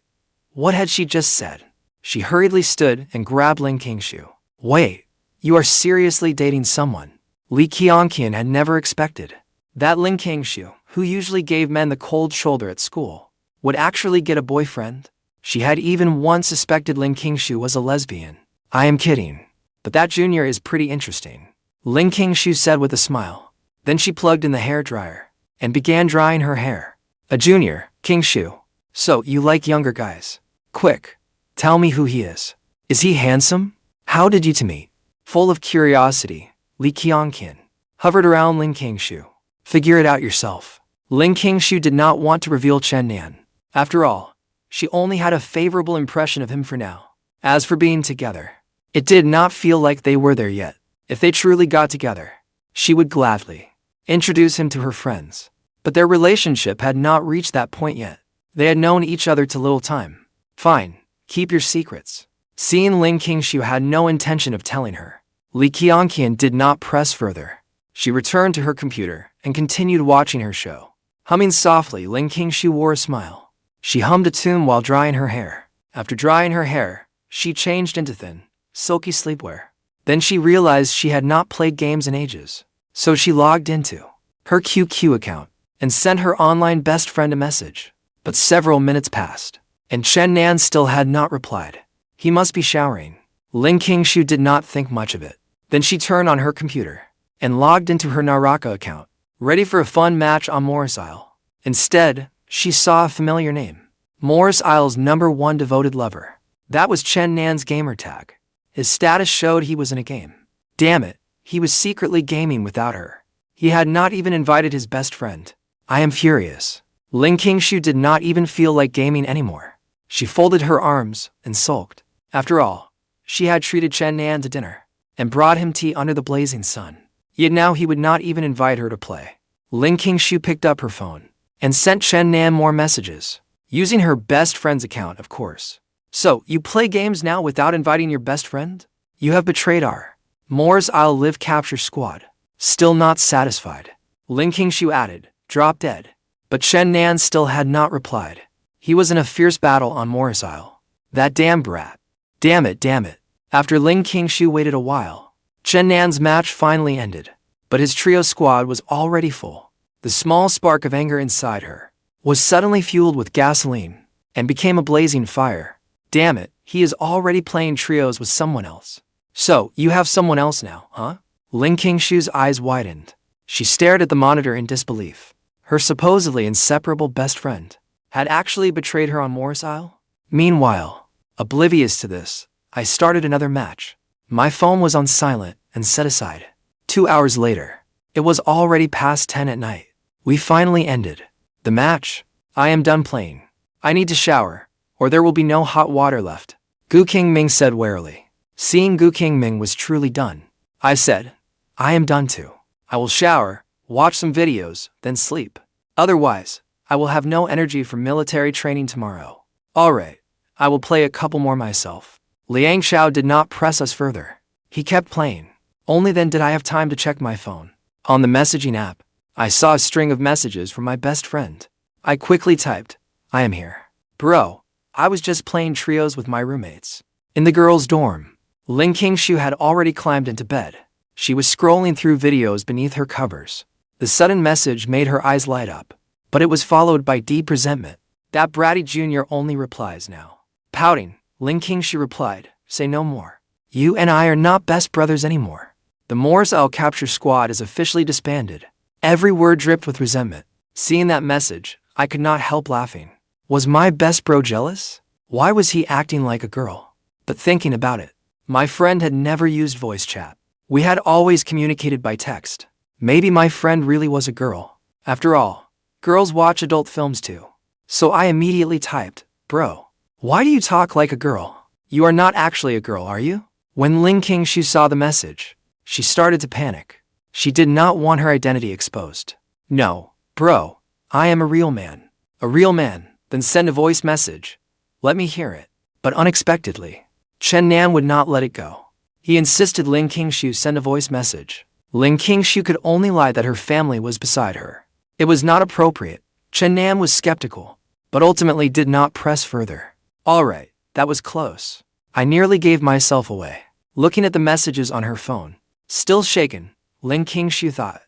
what had she just said? She hurriedly stood and grabbed Lin Qingxue. Wait, you are seriously dating someone? Li Qianqian had never expected that Lin Qingxue, who usually gave men the cold shoulder at school, would actually get a boyfriend. She had even once suspected Lin Qingxue was a lesbian. I am kidding, but that junior is pretty interesting, Lin Qingxue said with a smile. Then she plugged in the hairdryer and began drying her hair. A junior, Qingxue. So you like younger guys? Quick, tell me who he is. Is he handsome? How did you two meet? Full of curiosity, Li Qianqian hovered around Lin Qingxue. Figure it out yourself. Lin Qingxue did not want to reveal Chen Nan. After all, she only had a favorable impression of him for now. As for being together, it did not feel like they were there yet. If they truly got together, she would gladly introduce him to her friends. But their relationship had not reached that point yet. They had known each other too little time. Fine, keep your secrets. Seeing Lin Qingxue had no intention of telling her, Li Qianqian did not press further. She returned to her computer and continued watching her show. Humming softly, Lin Qingxue wore a smile. She hummed a tune while drying her hair. After drying her hair, she changed into thin, silky sleepwear. Then she realized she had not played games in ages. So she logged into her QQ account and sent her online best friend a message. But several minutes passed, and Chen Nan still had not replied. He must be showering. Lin Qingxue did not think much of it. Then she turned on her computer and logged into her Naraka account, ready for a fun match on Morris Isle. Instead, she saw a familiar name. Morris Isle's #1 devoted lover. That was Chen Nan's gamer tag. His status showed he was in a game. Damn it, he was secretly gaming without her. He had not even invited his best friend. I am furious. Lin Qingxue did not even feel like gaming anymore. She folded her arms and sulked. After all, she had treated Chen Nan to dinner and brought him tea under the blazing sun. Yet now he would not even invite her to play. Lin Qingxue picked up her phone and sent Chen Nan more messages, using her best friend's account, of course. So, you play games now without inviting your best friend? You have betrayed our Morris Isle Live Capture Squad. Still not satisfied, Lin Qingxue added, drop dead. But Chen Nan still had not replied. He was in a fierce battle on Morris Isle. That damn brat. Damn it. After Lin Qingxue waited a while, Chen Nan's match finally ended. But his trio squad was already full. The small spark of anger inside her was suddenly fueled with gasoline and became a blazing fire. Damn it, he is already playing trios with someone else. So, you have someone else now, huh? Lin Qingxue's eyes widened. She stared at the monitor in disbelief. Her supposedly inseparable best friend had actually betrayed her on Morris Isle? Meanwhile, oblivious to this, I started another match. My phone was on silent and set aside. 2 hours later, it was already past 10 at night. We finally ended the match. I am done playing. I need to shower, or there will be no hot water left, Gu Qingming said warily. Seeing Gu Qingming was truly done, I said, I am done too. I will shower, watch some videos, then sleep. Otherwise, I will have no energy for military training tomorrow. Alright, I will play a couple more myself. Liang Xiao did not press us further. He kept playing. Only then did I have time to check my phone. On the messaging app, I saw a string of messages from my best friend. I quickly typed, I am here. Bro, I was just playing trios with my roommates. In the girls' dorm, Lin Qingxue had already climbed into bed. She was scrolling through videos beneath her covers. The sudden message made her eyes light up, but it was followed by deep resentment. That bratty junior only replies now. Pouting, Lin Qingxue replied, say no more. You and I are not best brothers anymore. The Morris Isle Capture Squad is officially disbanded. Every word dripped with resentment. Seeing that message, I could not help laughing. Was my best bro jealous? Why was he acting like a girl? But thinking about it, my friend had never used voice chat. We had always communicated by text. Maybe my friend really was a girl. After all, girls watch adult films too. So I immediately typed, bro, why do you talk like a girl? You are not actually a girl, are you? When Lin Qingxue saw the message, she started to panic. She did not want her identity exposed. No, bro, I am a real man. A real man, then send a voice message. Let me hear it. But unexpectedly, Chen Nan would not let it go. He insisted Ling Qingxue send a voice message. Ling Qingxue could only lie that her family was beside her. It was not appropriate. Chen Nan was skeptical, but ultimately did not press further. Alright, that was close. I nearly gave myself away. Looking at the messages on her phone. Still shaken, Ling Qingxue thought.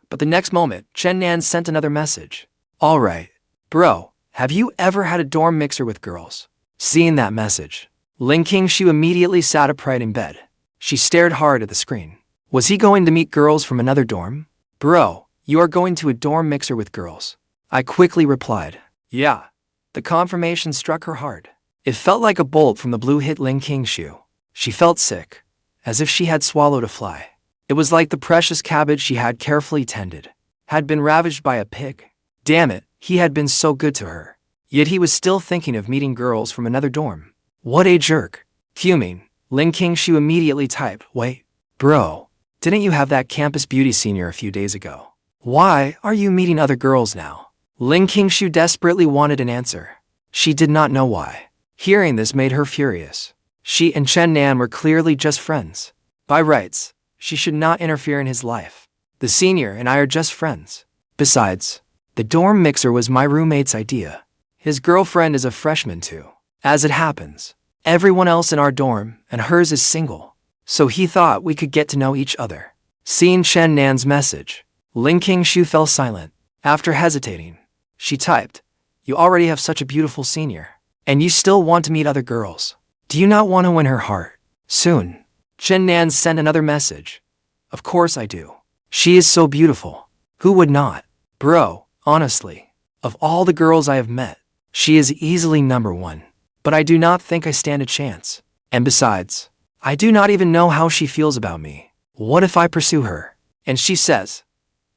But the next moment, Chen Nan sent another message. Alright, bro, have you ever had a dorm mixer with girls? Seeing that message, Ling Qingxue immediately sat upright in bed. She stared hard at the screen. Was he going to meet girls from another dorm? Bro, you are going to a dorm mixer with girls. I quickly replied. Yeah. The confirmation struck her hard. It felt like a bolt from the blue hit Ling Qingxue. She felt sick, as if she had swallowed a fly. It was like the precious cabbage she had carefully tended had been ravaged by a pig. Damn it, he had been so good to her. Yet he was still thinking of meeting girls from another dorm. What a jerk. Fuming, Ling Qingxue immediately typed, Wait, bro, didn't you have that campus beauty senior a few days ago? Why are you meeting other girls now? Ling Qingxue desperately wanted an answer. She did not know why. Hearing this made her furious. She and Chen Nan were clearly just friends. By rights, she should not interfere in his life. The senior and I are just friends. Besides, the dorm mixer was my roommate's idea. His girlfriend is a freshman too. As it happens, everyone else in our dorm and hers is single. So he thought we could get to know each other. Seeing Chen Nan's message, Ling Qingxue fell silent. After hesitating, she typed, You already have such a beautiful senior. And you still want to meet other girls. Do you not want to win her heart? Soon. Chen Nan sent another message. Of course I do. She is so beautiful. Who would not? Bro, honestly, of all the girls I have met, she is easily number one. But I do not think I stand a chance. And besides, I do not even know how she feels about me. What if I pursue her? And she says,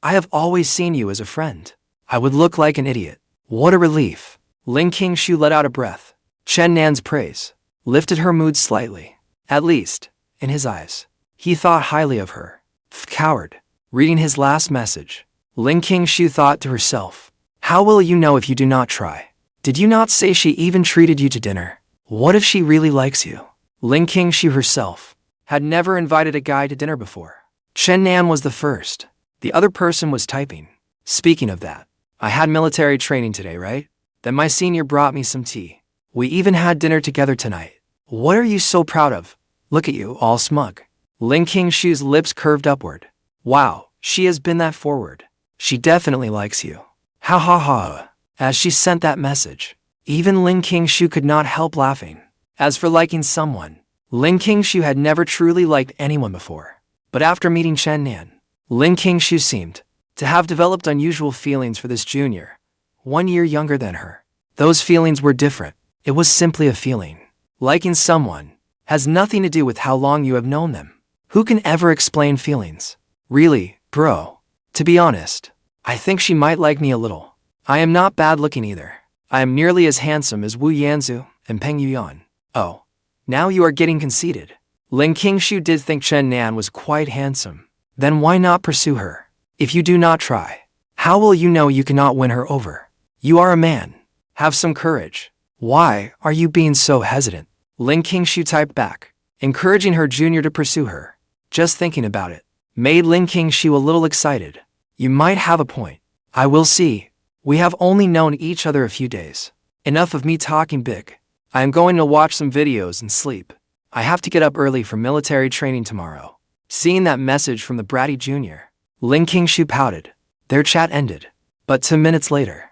I have always seen you as a friend. I would look like an idiot. What a relief. Ling Qingxue let out a breath. Chen Nan's praise lifted her mood slightly. At least, in his eyes, he thought highly of her. Coward. Reading his last message, Ling Qingxue thought to herself, How will you know if you do not try? Did you not say she even treated you to dinner? What if she really likes you? Ling Qingxue herself had never invited a guy to dinner before. Chen Nan was the first. The other person was typing. Speaking of that, I had military training today, right? Then my senior brought me some tea. We even had dinner together tonight. What are you so proud of? Look at you, all smug. Ling Qingxue's lips curved upward. Wow, she has been that forward. She definitely likes you. Ha ha ha. As she sent that message, even Ling Qingxue could not help laughing. As for liking someone, Ling Qingxue had never truly liked anyone before. But after meeting Chen Nan, Ling Qingxue seemed to have developed unusual feelings for this junior, 1 year younger than her. Those feelings were different. It was simply a feeling. Liking someone has nothing to do with how long you have known them. Who can ever explain feelings? Really, bro. To be honest, I think she might like me a little. I am not bad looking either. I am nearly as handsome as Wu Yanzu and Peng Yuyan. Oh, now you are getting conceited. Ling Qingxue did think Chen Nan was quite handsome. Then why not pursue her? If you do not try, how will you know you cannot win her over? You are a man. Have some courage. Why are you being so hesitant? Ling Qingxue typed back, encouraging her junior to pursue her. Just thinking about it made Ling Qingxue a little excited. You might have a point. I will see. We have only known each other a few days. Enough of me talking big. I am going to watch some videos and sleep. I have to get up early for military training tomorrow. Seeing that message from the bratty junior, Ling Qingxue pouted. Their chat ended. But 2 minutes later,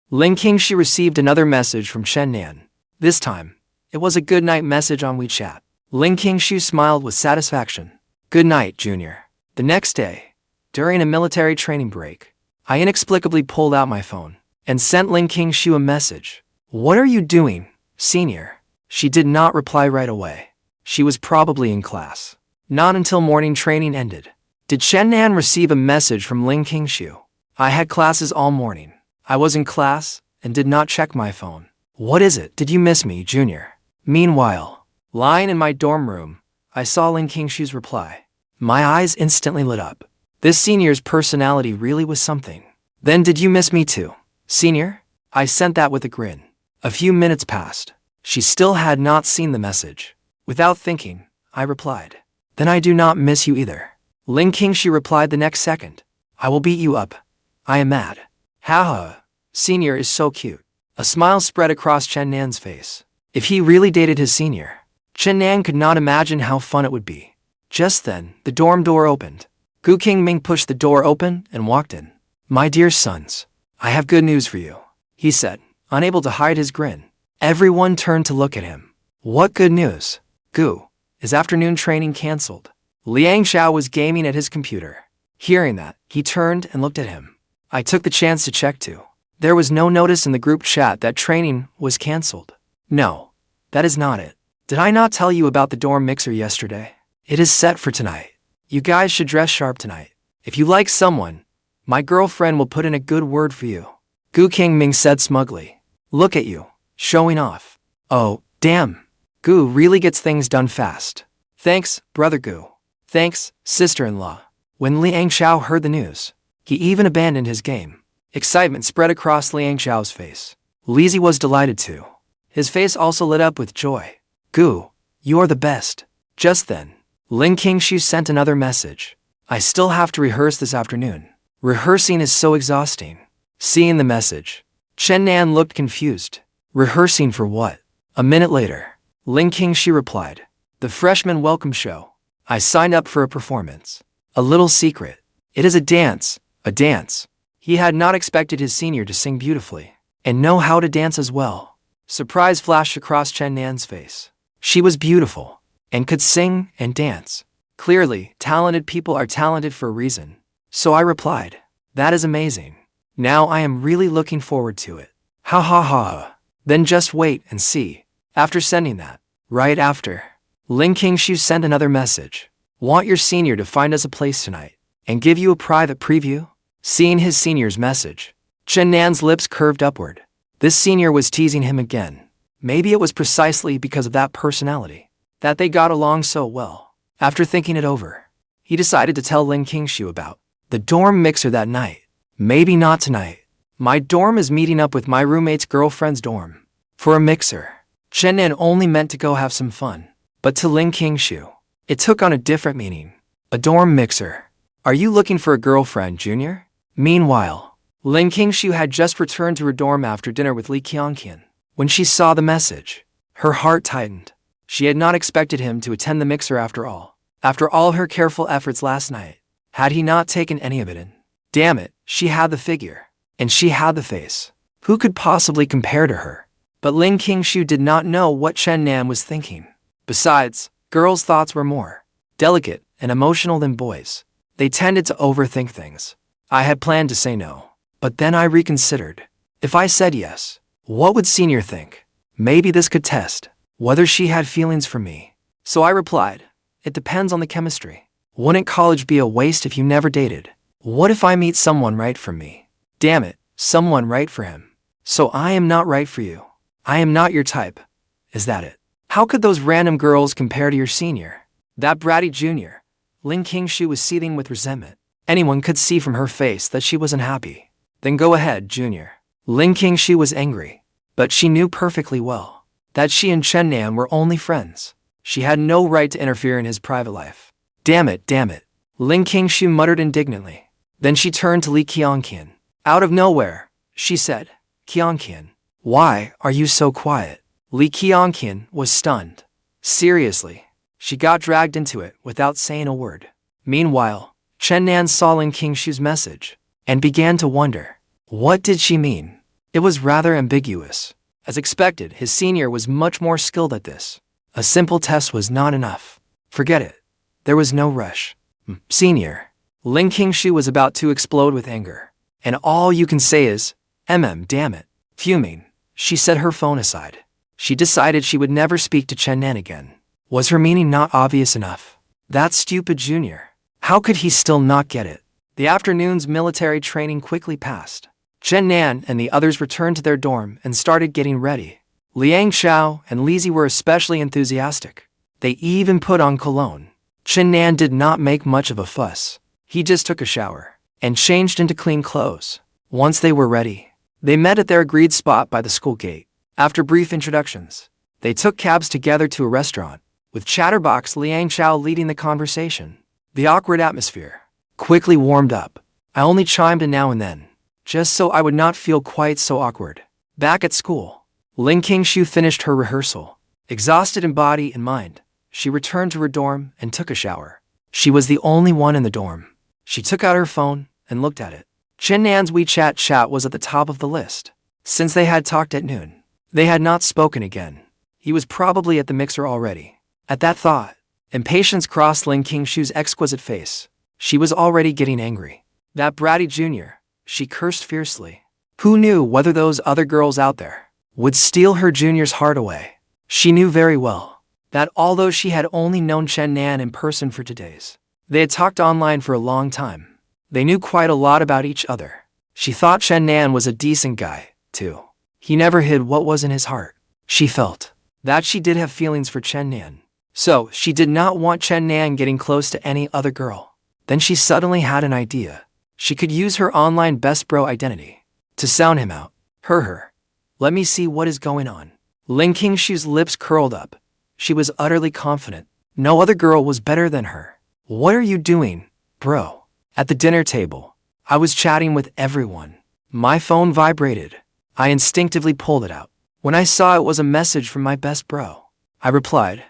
Ling Qingxue received another message from Chen Nan. This time, it was a good night message on WeChat. Ling Qingxue smiled with satisfaction. Good night, junior. The next day, during a military training break, I inexplicably pulled out my phone and sent Ling Qingxue a message. What are you doing, senior? She did not reply right away. She was probably in class. Not until morning training ended did Chen Nan receive a message from Ling Qingxue. I had classes all morning. I was in class and did not check my phone. What is it? Did you miss me, junior? Meanwhile, lying in my dorm room, I saw Ling Qingxue's reply. My eyes instantly lit up. This senior's personality really was something. Then did you miss me too, senior? I sent that with a grin. A few minutes passed. She still had not seen the message. Without thinking, I replied. Then I do not miss you either. Qingxue replied the next second. I will beat you up. I am mad. Haha, senior is so cute. A smile spread across Chen Nan's face. If he really dated his senior, Chen Nan could not imagine how fun it would be. Just then, the dorm door opened. Gu Qingming pushed the door open and walked in. My dear sons, I have good news for you, he said, unable to hide his grin. Everyone turned to look at him. What good news? Gu, is afternoon training cancelled? Liang Xiao was gaming at his computer. Hearing that, he turned and looked at him. I took the chance to check too. There was no notice in the group chat that training was cancelled. No, that is not it. Did I not tell you about the dorm mixer yesterday? It is set for tonight. You guys should dress sharp tonight. If you like someone, my girlfriend will put in a good word for you. Gu Qingming said smugly. Look at you, showing off. Oh, damn. Gu really gets things done fast. Thanks, brother Gu. Thanks, sister-in-law. When Liang Xiao heard the news, he even abandoned his game. Excitement spread across Liang Xiao's face. Lizzie was delighted too. His face also lit up with joy. Gu, you are the best. Just then, Qingxue sent another message. I still have to rehearse this afternoon. Rehearsing is so exhausting. Seeing the message, Chen Nan looked confused. Rehearsing for what? A minute later, Qingxue replied. The freshman welcome show. I signed up for a performance. A little secret. It is a dance. A dance. He had not expected his senior to sing beautifully and know how to dance as well. Surprise flashed across Chen Nan's face. She was beautiful and could sing and dance. Clearly, talented people are talented for a reason. So I replied, that is amazing. Now I am really looking forward to it. Ha ha ha ha. Then just wait and see. After sending that, right after, Qingxue sent another message. Want your senior to find us a place tonight and give you a private preview? Seeing his senior's message, Chen Nan's lips curved upward. This senior was teasing him again. Maybe it was precisely because of that personality that they got along so well. After thinking it over, he decided to tell Qingxue about the dorm mixer that night. Maybe not tonight. My dorm is meeting up with my roommate's girlfriend's dorm for a mixer. Chen Nan only meant to go have some fun, but to Qingxue, it took on a different meaning. A dorm mixer. Are you looking for a girlfriend, Junior? Meanwhile, Qingxue had just returned to her dorm after dinner with Li Qianqian. When she saw the message, her heart tightened. She had not expected him to attend the mixer after all. After all her careful efforts last night, had he not taken any of it in? Damn it, she had the figure, and she had the face. Who could possibly compare to her? But Qingxue did not know what Chen Nan was thinking. Besides, girls' thoughts were more delicate and emotional than boys. They tended to overthink things. I had planned to say no, but then I reconsidered. If I said yes, what would Senior think? Maybe this could test whether she had feelings for me. So I replied, it depends on the chemistry. Wouldn't college be a waste if you never dated? What if I meet someone right for me? Damn it, someone right for him. So I am not right for you. I am not your type. Is that it? How could those random girls compare to your senior? That bratty junior. Qingxue was seething with resentment. Anyone could see from her face that she was unhappy. Then go ahead, Junior. Qingxue was angry, but she knew perfectly well that she and Chen Nan were only friends. She had no right to interfere in his private life. Damn it, damn it. Qingxue muttered indignantly. Then she turned to Li Qianqian. Out of nowhere, she said, Qianqian, why are you so quiet? Li Qianqian was stunned. Seriously, she got dragged into it without saying a word. Meanwhile, Chen Nan saw Qingxue's message and began to wonder. What did she mean? It was rather ambiguous. As expected, his senior was much more skilled at this. A simple test was not enough. Forget it. There was no rush. Senior. Qingxue was about to explode with anger. And all you can say is, damn it. Fuming, she set her phone aside. She decided she would never speak to Chen Nan again. Was her meaning not obvious enough? That stupid junior. How could he still not get it? The afternoon's military training quickly passed. Chen Nan and the others returned to their dorm and started getting ready. Liang Xiao and Lizzie were especially enthusiastic. They even put on cologne. Chen Nan did not make much of a fuss. He just took a shower and changed into clean clothes. Once they were ready, they met at their agreed spot by the school gate. After brief introductions, they took cabs together to a restaurant. with Chatterbox Liang Chao leading the conversation. The awkward atmosphere quickly warmed up. I only chimed in now and then, just so I would not feel quite so awkward. Back at school, Qingxue finished her rehearsal. Exhausted in body and mind, she returned to her dorm and took a shower. She was the only one in the dorm. She took out her phone and looked at it. Chen Nan's WeChat chat was at the top of the list. Since they had talked at noon, they had not spoken again. He was probably at the mixer already. At that thought, impatience crossed Qingxue's exquisite face. She was already getting angry. That bratty junior, she cursed fiercely. Who knew whether those other girls out there would steal her junior's heart away? She knew very well that although she had only known Chen Nan in person for 2 days, they had talked online for a long time. They knew quite a lot about each other. She thought Chen Nan was a decent guy, too. He never hid what was in his heart. She felt that she did have feelings for Chen Nan. So, she did not want Chen Nan getting close to any other girl. Then she suddenly had an idea. She could use her online best bro identity to sound him out. Her. Let me see what is going on. Qingxue's lips curled up. She was utterly confident. No other girl was better than her. What are you doing, bro? At the dinner table, I was chatting with everyone. My phone vibrated. I instinctively pulled it out. When I saw it was a message from my best bro, I replied,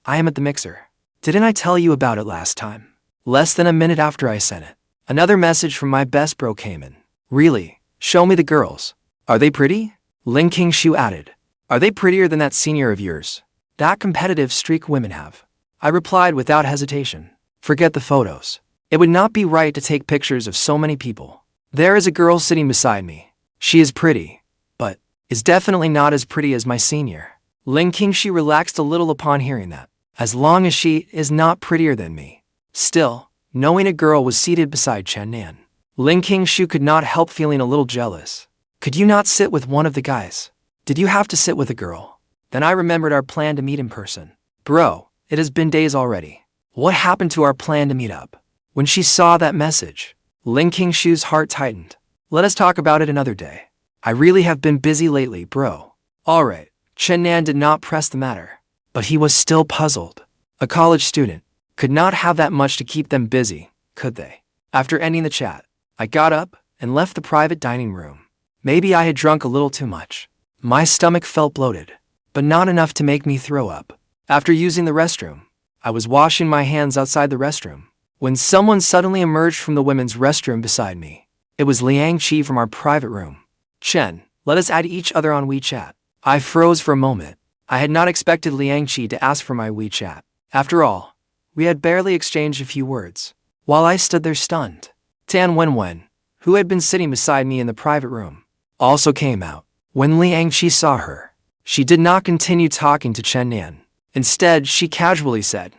I am at the mixer. Didn't I tell you about it last time? Less than a minute after I sent it, another message from my best bro came in. Really? Show me the girls. Are they pretty? Qingxue added. Are they prettier than that senior of yours? That competitive streak women have. I replied without hesitation. Forget the photos. It would not be right to take pictures of so many people. There is a girl sitting beside me. She is pretty, but is definitely not as pretty as my senior. Qingxue relaxed a little upon hearing that. As long as she is not prettier than me. Still, knowing a girl was seated beside Chen Nan, Qingxue could not help feeling a little jealous. Could you not sit with one of the guys? Did you have to sit with a girl? Then I remembered our plan to meet in person. Bro, it has been days already. What happened to our plan to meet up? When she saw that message, Qingxue's heart tightened. Let us talk about it another day. I really have been busy lately, bro. Alright, Chen Nan did not press the matter, but he was still puzzled. A college student could not have that much to keep them busy, could they? After ending the chat, I got up and left the private dining room. Maybe I had drunk a little too much. My stomach felt bloated, but not enough to make me throw up. After using the restroom, I was washing my hands outside the restroom when someone suddenly emerged from the women's restroom beside me. It was Liang Qi from our private room. Chen, let us add each other on WeChat. I froze for a moment. I had not expected Liang Qi to ask for my WeChat. After all, we had barely exchanged a few words. While I stood there stunned, Tan Wenwen, who had been sitting beside me in the private room, also came out. When Liang Qi saw her, she did not continue talking to Chen Nan. Instead, she casually said,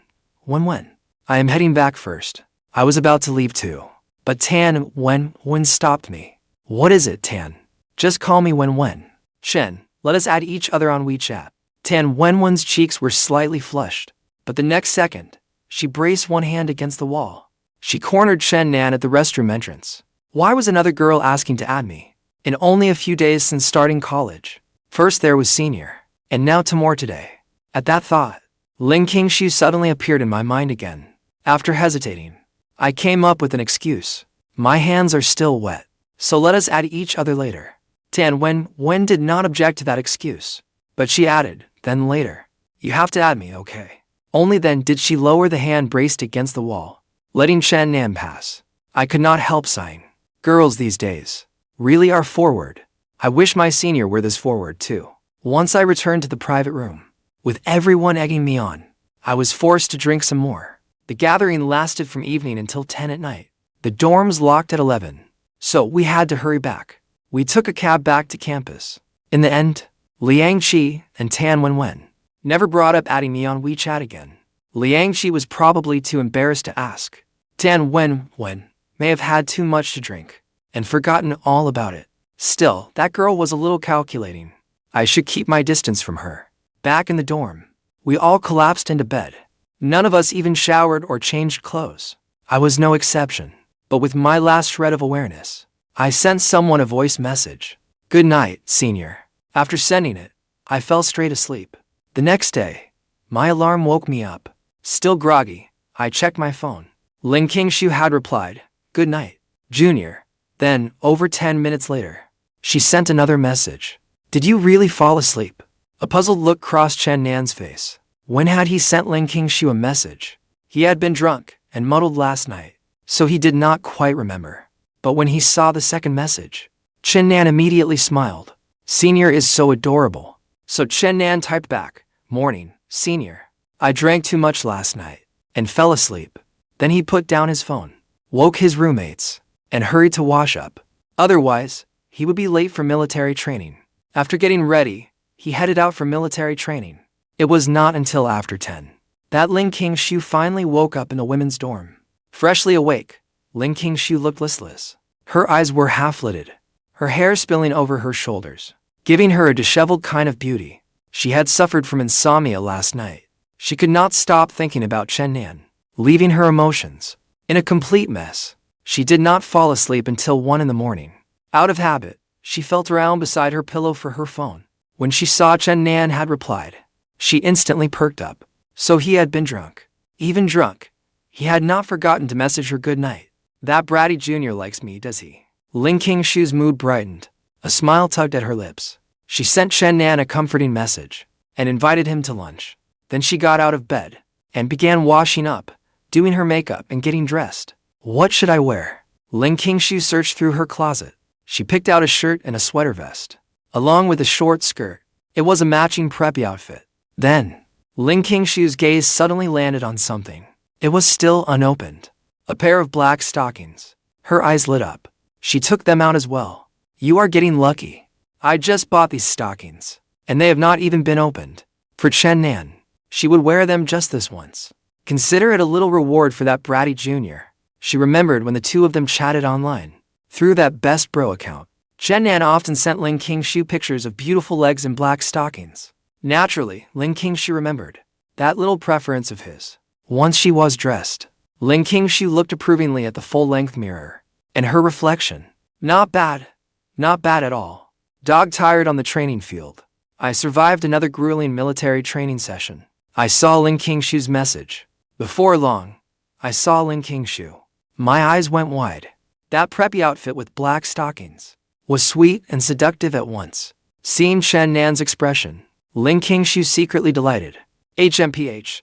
Wenwen, I am heading back first. I was about to leave too. But Tan Wenwen stopped me. What is it, Tan? Just call me Wenwen. Chen, let us add each other on WeChat. Tan Wenwen's cheeks were slightly flushed, but the next second, she braced one hand against the wall. She cornered Chen Nan at the restroom entrance. Why was another girl asking to add me? In only a few days since starting college. First there was senior, and now Timur today. At that thought, Qingxue suddenly appeared in my mind again. After hesitating, I came up with an excuse. My hands are still wet, so let us add each other later. Tan Wen did not object to that excuse, but she added, then later. You have to add me, okay? Only then did she lower the hand braced against the wall, letting Chen Nan pass. I could not help sighing. Girls these days really are forward. I wish my senior were this forward too. Once I returned to the private room, with everyone egging me on, I was forced to drink some more. The gathering lasted from evening until 10 at night. The dorms locked at 11, so we had to hurry back. We took a cab back to campus. In the end, Liang Qi and Tan Wenwen never brought up adding me on WeChat again. Liang Qi was probably too embarrassed to ask. Tan Wenwen may have had too much to drink and forgotten all about it. Still, that girl was a little calculating. I should keep my distance from her. Back in the dorm, we all collapsed into bed. None of us even showered or changed clothes. I was no exception. But with my last shred of awareness, I sent someone a voice message. Good night, senior. After sending it, I fell straight asleep. The next day, My alarm woke me up. Still groggy, I checked my phone. Ling Qingxue had replied, "Good night, Junior." Then, over 10 minutes later, she sent another message. "Did you really fall asleep?" A puzzled look crossed Chen Nan's face. When had he sent Ling Qingxue a message? He had been drunk and muddled last night, so he did not quite remember. But when he saw the second message, Chen Nan immediately smiled. "Senior is so adorable." So Chen Nan typed back, "Morning, Senior. I drank too much last night and fell asleep." Then he put down his phone, woke his roommates, and hurried to wash up. Otherwise, he would be late for military training. After getting ready, he headed out for military training. It was not until after 10 that Ling Qingxue finally woke up in the women's dorm. Freshly awake, Ling Qingxue looked listless. Her eyes were half-lidded, her hair spilling over her shoulders, giving her a disheveled kind of beauty. She had suffered from insomnia last night. She could not stop thinking about Chen Nan, leaving her emotions in a complete mess. She did not fall asleep until 1 in the morning. Out of habit, she felt around beside her pillow for her phone. When she saw Chen Nan had replied, she instantly perked up. So he had been drunk. Even drunk, he had not forgotten to message her good night. "That bratty junior likes me, does he?" Ling Qingshue's mood brightened. A smile tugged at her lips. She sent Chen Nan a comforting message and invited him to lunch. Then she got out of bed and began washing up, doing her makeup and getting dressed. What should I wear? Ling Qingxue searched through her closet. She picked out a shirt and a sweater vest, along with a short skirt. It was a matching preppy outfit. Then, Ling Qingshue's gaze suddenly landed on something. It was still unopened. A pair of black stockings. Her eyes lit up. She took them out as well. "You are getting lucky. I just bought these stockings, and they have not even been opened." For Chen Nan, she would wear them just this once. Consider it a little reward for that bratty junior. She remembered when the two of them chatted online. Through that best bro account, Chen Nan often sent Ling Qingxue pictures of beautiful legs in black stockings. Naturally, Ling Qingxue remembered that little preference of his. Once she was dressed, Ling Qingxue looked approvingly at the full-length mirror, and her reflection. Not bad. Not bad at all. Dog-tired on the training field, I survived another grueling military training session. I saw Ling Qingshue's message. Before long, I saw Ling Qingxue. My eyes went wide. That preppy outfit with black stockings was sweet and seductive at once. Seeing Chen Nan's expression, Ling Qingxue secretly delighted. HMPH,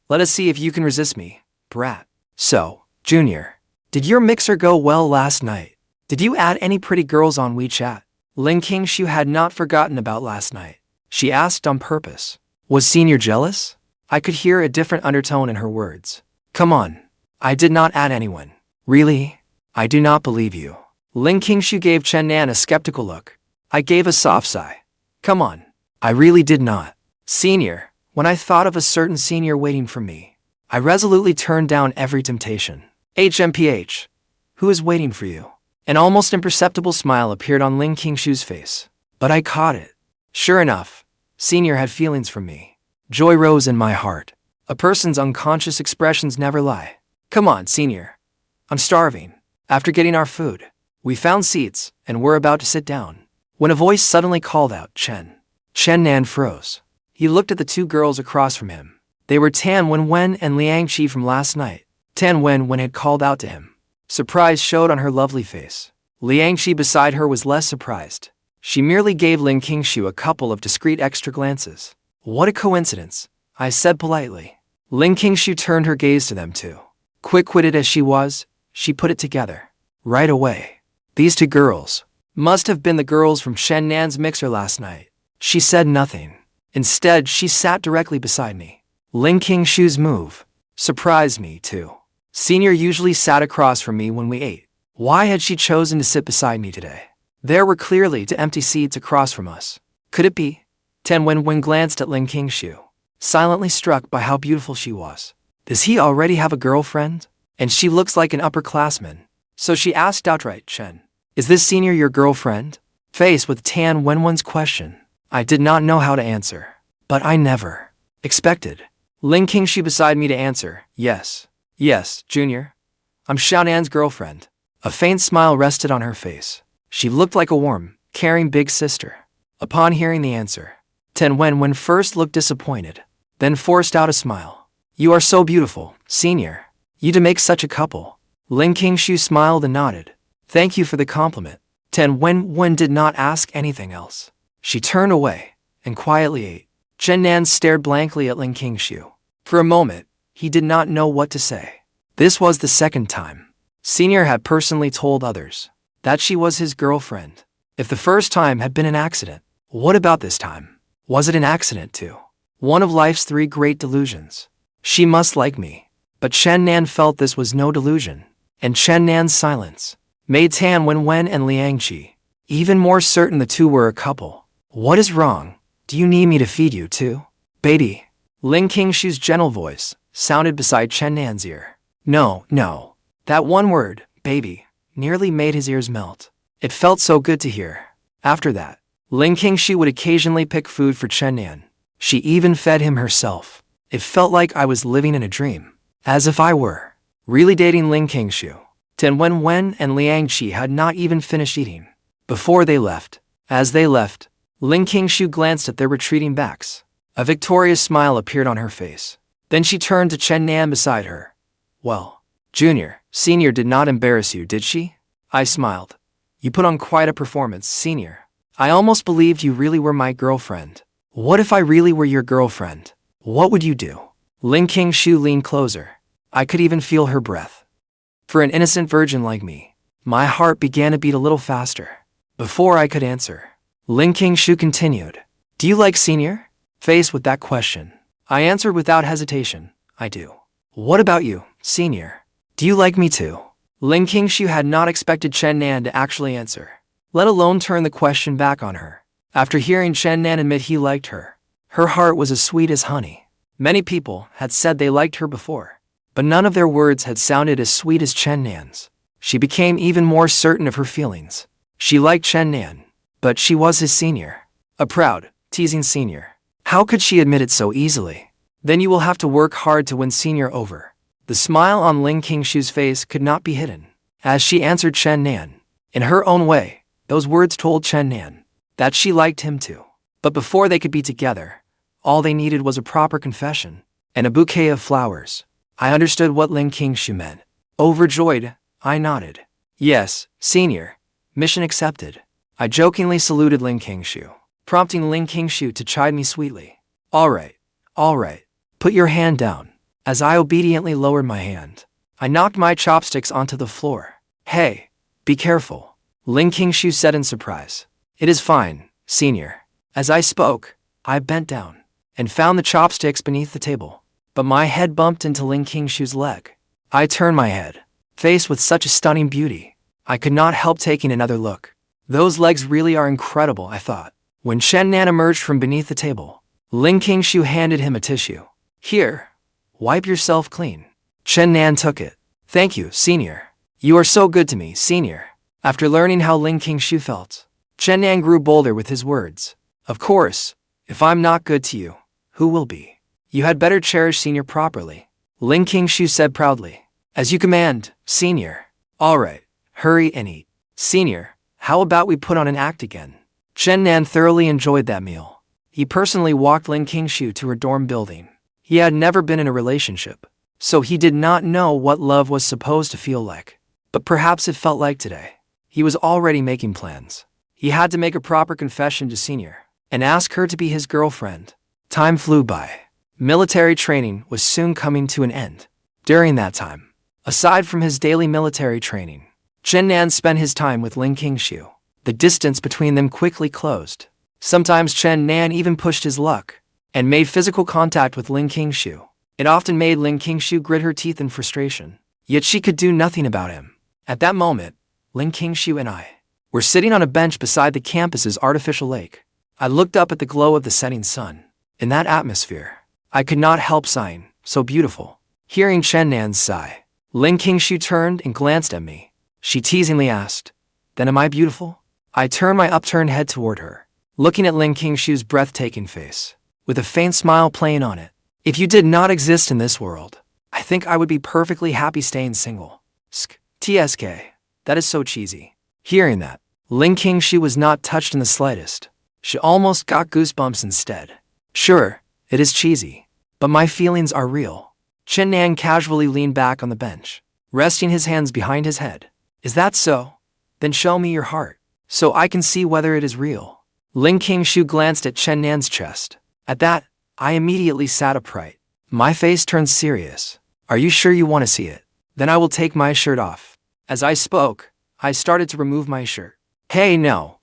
let us see if you can resist me, brat. So, Junior, did your mixer go well last night? Did you add any pretty girls on WeChat? Ling Qingxue had not forgotten about last night. She asked on purpose. Was Senior jealous? I could hear a different undertone in her words. Come on, I did not add anyone. Really? I do not believe you. Ling Qingxue gave Chen Nan a skeptical look. I gave a soft sigh. Come on, I really did not. Senior, when I thought of a certain senior waiting for me, I resolutely turned down every temptation. HMPH, who is waiting for you? An almost imperceptible smile appeared on Ling Qingshue's face, but I caught it. Sure enough, Senior had feelings for me. Joy rose in my heart. A person's unconscious expressions never lie. Come on, Senior. I'm starving. After getting our food, we found seats and were about to sit down, when a voice suddenly called out, Chen. Chen Nan froze. He looked at the two girls across from him. They were Tan Wenwen and Liang Qi from last night. Tan Wenwen had called out to him. Surprise showed on her lovely face. Liang Qi beside her was less surprised. She merely gave Ling Qingxue a couple of discreet extra glances. What a coincidence, I said politely. Ling Qingxue turned her gaze to them too. Quick-witted as she was, she put it together. Right away. These two girls must have been the girls from Chen Nan's mixer last night. She said nothing. Instead, she sat directly beside me. Ling Qingshue's move surprised me too. Senior usually sat across from me when we ate. Why had she chosen to sit beside me today? There were clearly two empty seats across from us. Could it be? Tan Wenwen glanced at Ling Qingxue, silently struck by how beautiful she was. Does he already have a girlfriend? And she looks like an upperclassman. So she asked outright, Chen, is this Senior your girlfriend? Faced with Tan Wenwen's question, I did not know how to answer. But I never expected Ling Qingxue beside me to answer, yes. Yes, Junior. I'm Xiaonan's girlfriend. A faint smile rested on her face. She looked like a warm, caring big sister. Upon hearing the answer, Tan Wenwen first looked disappointed, then forced out a smile. You are so beautiful, senior. You to make such a couple. Qingxue smiled and nodded. Thank you for the compliment. Chen Wen did not ask anything else. She turned away and quietly ate. Chen Nan stared blankly at Qingxue. For a moment, he did not know what to say. This was the second time Senior had personally told others that she was his girlfriend. If the first time had been an accident, what about this time? Was it an accident too? One of life's three great delusions. She must like me. But Chen Nan felt this was no delusion, and Chen Nan's silence made Tan Wenwen and Liangqi even more certain the two were a couple. What is wrong? Do you need me to feed you too? Baby. Qingxue's gentle voice sounded beside Chen Nan's ear. No, no. That one word, baby, nearly made his ears melt. It felt so good to hear. After that, Qingxue would occasionally pick food for Chen Nan. She even fed him herself. It felt like I was living in a dream. As if I were really dating Qingxue. Tan Wenwen and Liangqi had not even finished eating before they left. As they left, Qingxue glanced at their retreating backs. A victorious smile appeared on her face. Then she turned to Chen Nan beside her. Well, Junior, Senior did not embarrass you, did she? I smiled. You put on quite a performance, Senior. I almost believed you really were my girlfriend. What if I really were your girlfriend? What would you do? Qingxue leaned closer. I could even feel her breath. For an innocent virgin like me, my heart began to beat a little faster. Before I could answer, Qingxue continued. Do you like Senior? Faced with that question, I answered without hesitation. I do. What about you, Senior? Do you like me too? Qingxue had not expected Chen Nan to actually answer, let alone turn the question back on her. After hearing Chen Nan admit he liked her, her heart was as sweet as honey. Many people had said they liked her before, but none of their words had sounded as sweet as Chen Nan's. She became even more certain of her feelings. She liked Chen Nan, but she was his senior. A proud, teasing senior. How could she admit it so easily? Then you will have to work hard to win Senior over. The smile on Qingxue's face could not be hidden. As she answered Chen Nan, in her own way, those words told Chen Nan that she liked him too. But before they could be together, all they needed was a proper confession and a bouquet of flowers. I understood what Qingxue meant. Overjoyed, I nodded. Yes, Senior. Mission accepted. I jokingly saluted Qingxue, prompting Qingxue to chide me sweetly. All right. Put your hand down. As I obediently lowered my hand, I knocked my chopsticks onto the floor. Hey, be careful, Qingxue said in surprise. It is fine, Senior. As I spoke, I bent down and found the chopsticks beneath the table. But my head bumped into Qingxue's leg. I turned my head. Faced with such a stunning beauty, I could not help taking another look. Those legs really are incredible, I thought. When Chen Nan emerged from beneath the table, Qingxue handed him a tissue. Here, wipe yourself clean. Chen Nan took it. Thank you, Senior. You are so good to me, Senior. After learning how Qingxue felt, Chen Nan grew bolder with his words. Of course, if I'm not good to you, who will be? You had better cherish Senior properly, Qingxue said proudly. As you command, Senior. All right, hurry and eat. Senior, how about we put on an act again? Chen Nan thoroughly enjoyed that meal. He personally walked Qingxue to her dorm building. He had never been in a relationship, so he did not know what love was supposed to feel like. But perhaps it felt like today. He was already making plans. He had to make a proper confession to Senior and ask her to be his girlfriend. Time flew by. Military training was soon coming to an end. During that time, aside from his daily military training, Chen Nan spent his time with Qingxue. The distance between them quickly closed. Sometimes Chen Nan even pushed his luck and made physical contact with Qingxue. It often made Qingxue grit her teeth in frustration. Yet she could do nothing about him. At that moment, Qingxue and I were sitting on a bench beside the campus's artificial lake. I looked up at the glow of the setting sun. In that atmosphere, I could not help sighing, so beautiful. Hearing Chen Nan's sigh, Qingxue turned and glanced at me. She teasingly asked, Then am I beautiful? I turned my upturned head toward her, looking at Qingxue's breathtaking face, with a faint smile playing on it. If you did not exist in this world, I think I would be perfectly happy staying single. TSK. That is so cheesy. Hearing that, Qingxue was not touched in the slightest. She almost got goosebumps instead. Sure, it is cheesy. but my feelings are real. Chen Nan casually leaned back on the bench, resting his hands behind his head. Is that so? Then show me your heart, so I can see whether it is real. Qingxue glanced at Chen Nan's chest. At that, I immediately sat upright. My face turned serious. Are you sure you want to see it? Then I will take my shirt off. As I spoke, I started to remove my shirt. Hey, no.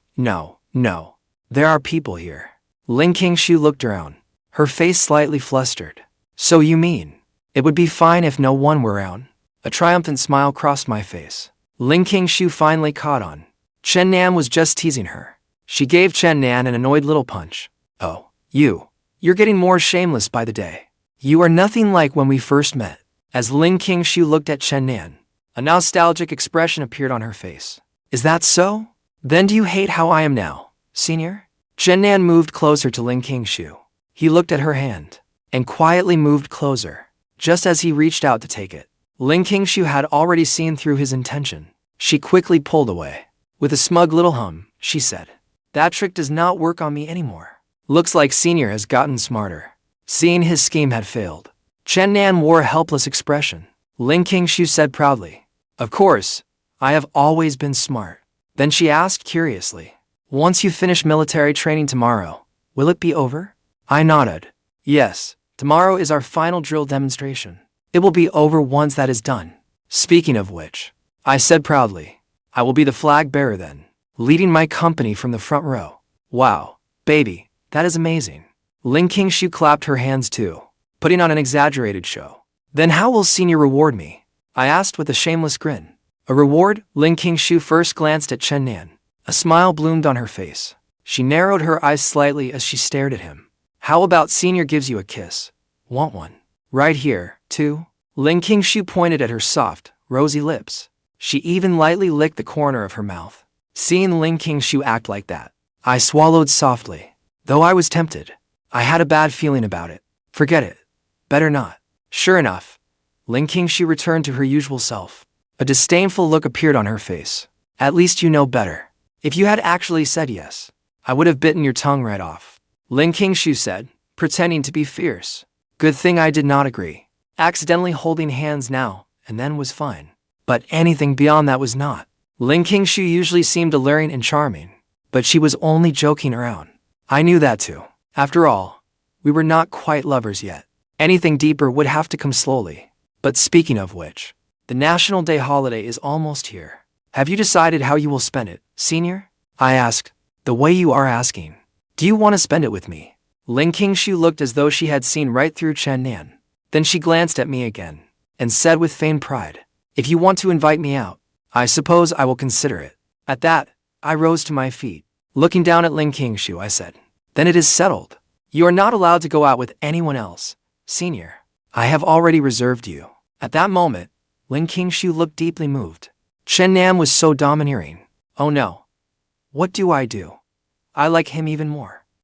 There are people here. Qingxue looked around, her face slightly flustered. So you mean, it would be fine if no one were around? A triumphant smile crossed my face. Qingxue finally caught on. Chen Nan was just teasing her. She gave Chen Nan an annoyed little punch. Oh, you're getting more shameless by the day. You are nothing like when we first met. As Qingxue looked at Chen Nan, a nostalgic expression appeared on her face. Is that so? Then do you hate how I am now, senior? Chen Nan moved closer to Qingxue. He looked at her hand, and quietly moved closer, just as he reached out to take it. Qingxue had already seen through his intention. She quickly pulled away. With a smug little hum, she said, that trick does not work on me anymore. Looks like senior has gotten smarter. Seeing his scheme had failed, Chen Nan wore a helpless expression. Qingxue said proudly, of course, I have always been smart. Then she asked curiously, once you finish military training tomorrow, will it be over? I nodded. Yes, tomorrow is our final drill demonstration. It will be over once that is done. Speaking of which, I said proudly, I will be the flag bearer then, leading my company from the front row. Wow, baby, that is amazing. Qingxue clapped her hands too, putting on an exaggerated show. Then how will senior reward me? I asked with a shameless grin. A reward? Qingxue first glanced at Chen Nan. A smile bloomed on her face. She narrowed her eyes slightly as she stared at him. How about senior gives you a kiss? Want one? Right here, too? Qingxue pointed at her soft, rosy lips. She even lightly licked the corner of her mouth. Seeing Qingxue act like that, I swallowed softly. Though I was tempted, I had a bad feeling about it. Forget it. Better not. Sure enough, Qingxue returned to her usual self. A disdainful look appeared on her face. At least you know better. If you had actually said yes, I would have bitten your tongue right off. Qingxue said, pretending to be fierce. Good thing I did not agree. Accidentally holding hands now and then was fine. But anything beyond that was not. Qingxue usually seemed alluring and charming, but she was only joking around. I knew that too. After all, we were not quite lovers yet. Anything deeper would have to come slowly. But speaking of which, the National Day holiday is almost here. Have you decided how you will spend it, senior? I asked, the way you are asking. Do you want to spend it with me? Qingxue looked as though she had seen right through Chen Nan. Then she glanced at me again, and said with feigned pride, if you want to invite me out, I suppose I will consider it. At that, I rose to my feet. Looking down at Qingxue, I said, then it is settled. You are not allowed to go out with anyone else, senior. I have already reserved you. At that moment, Qingxue looked deeply moved. Chen Nan was so domineering. Oh no. What do? I like him even more.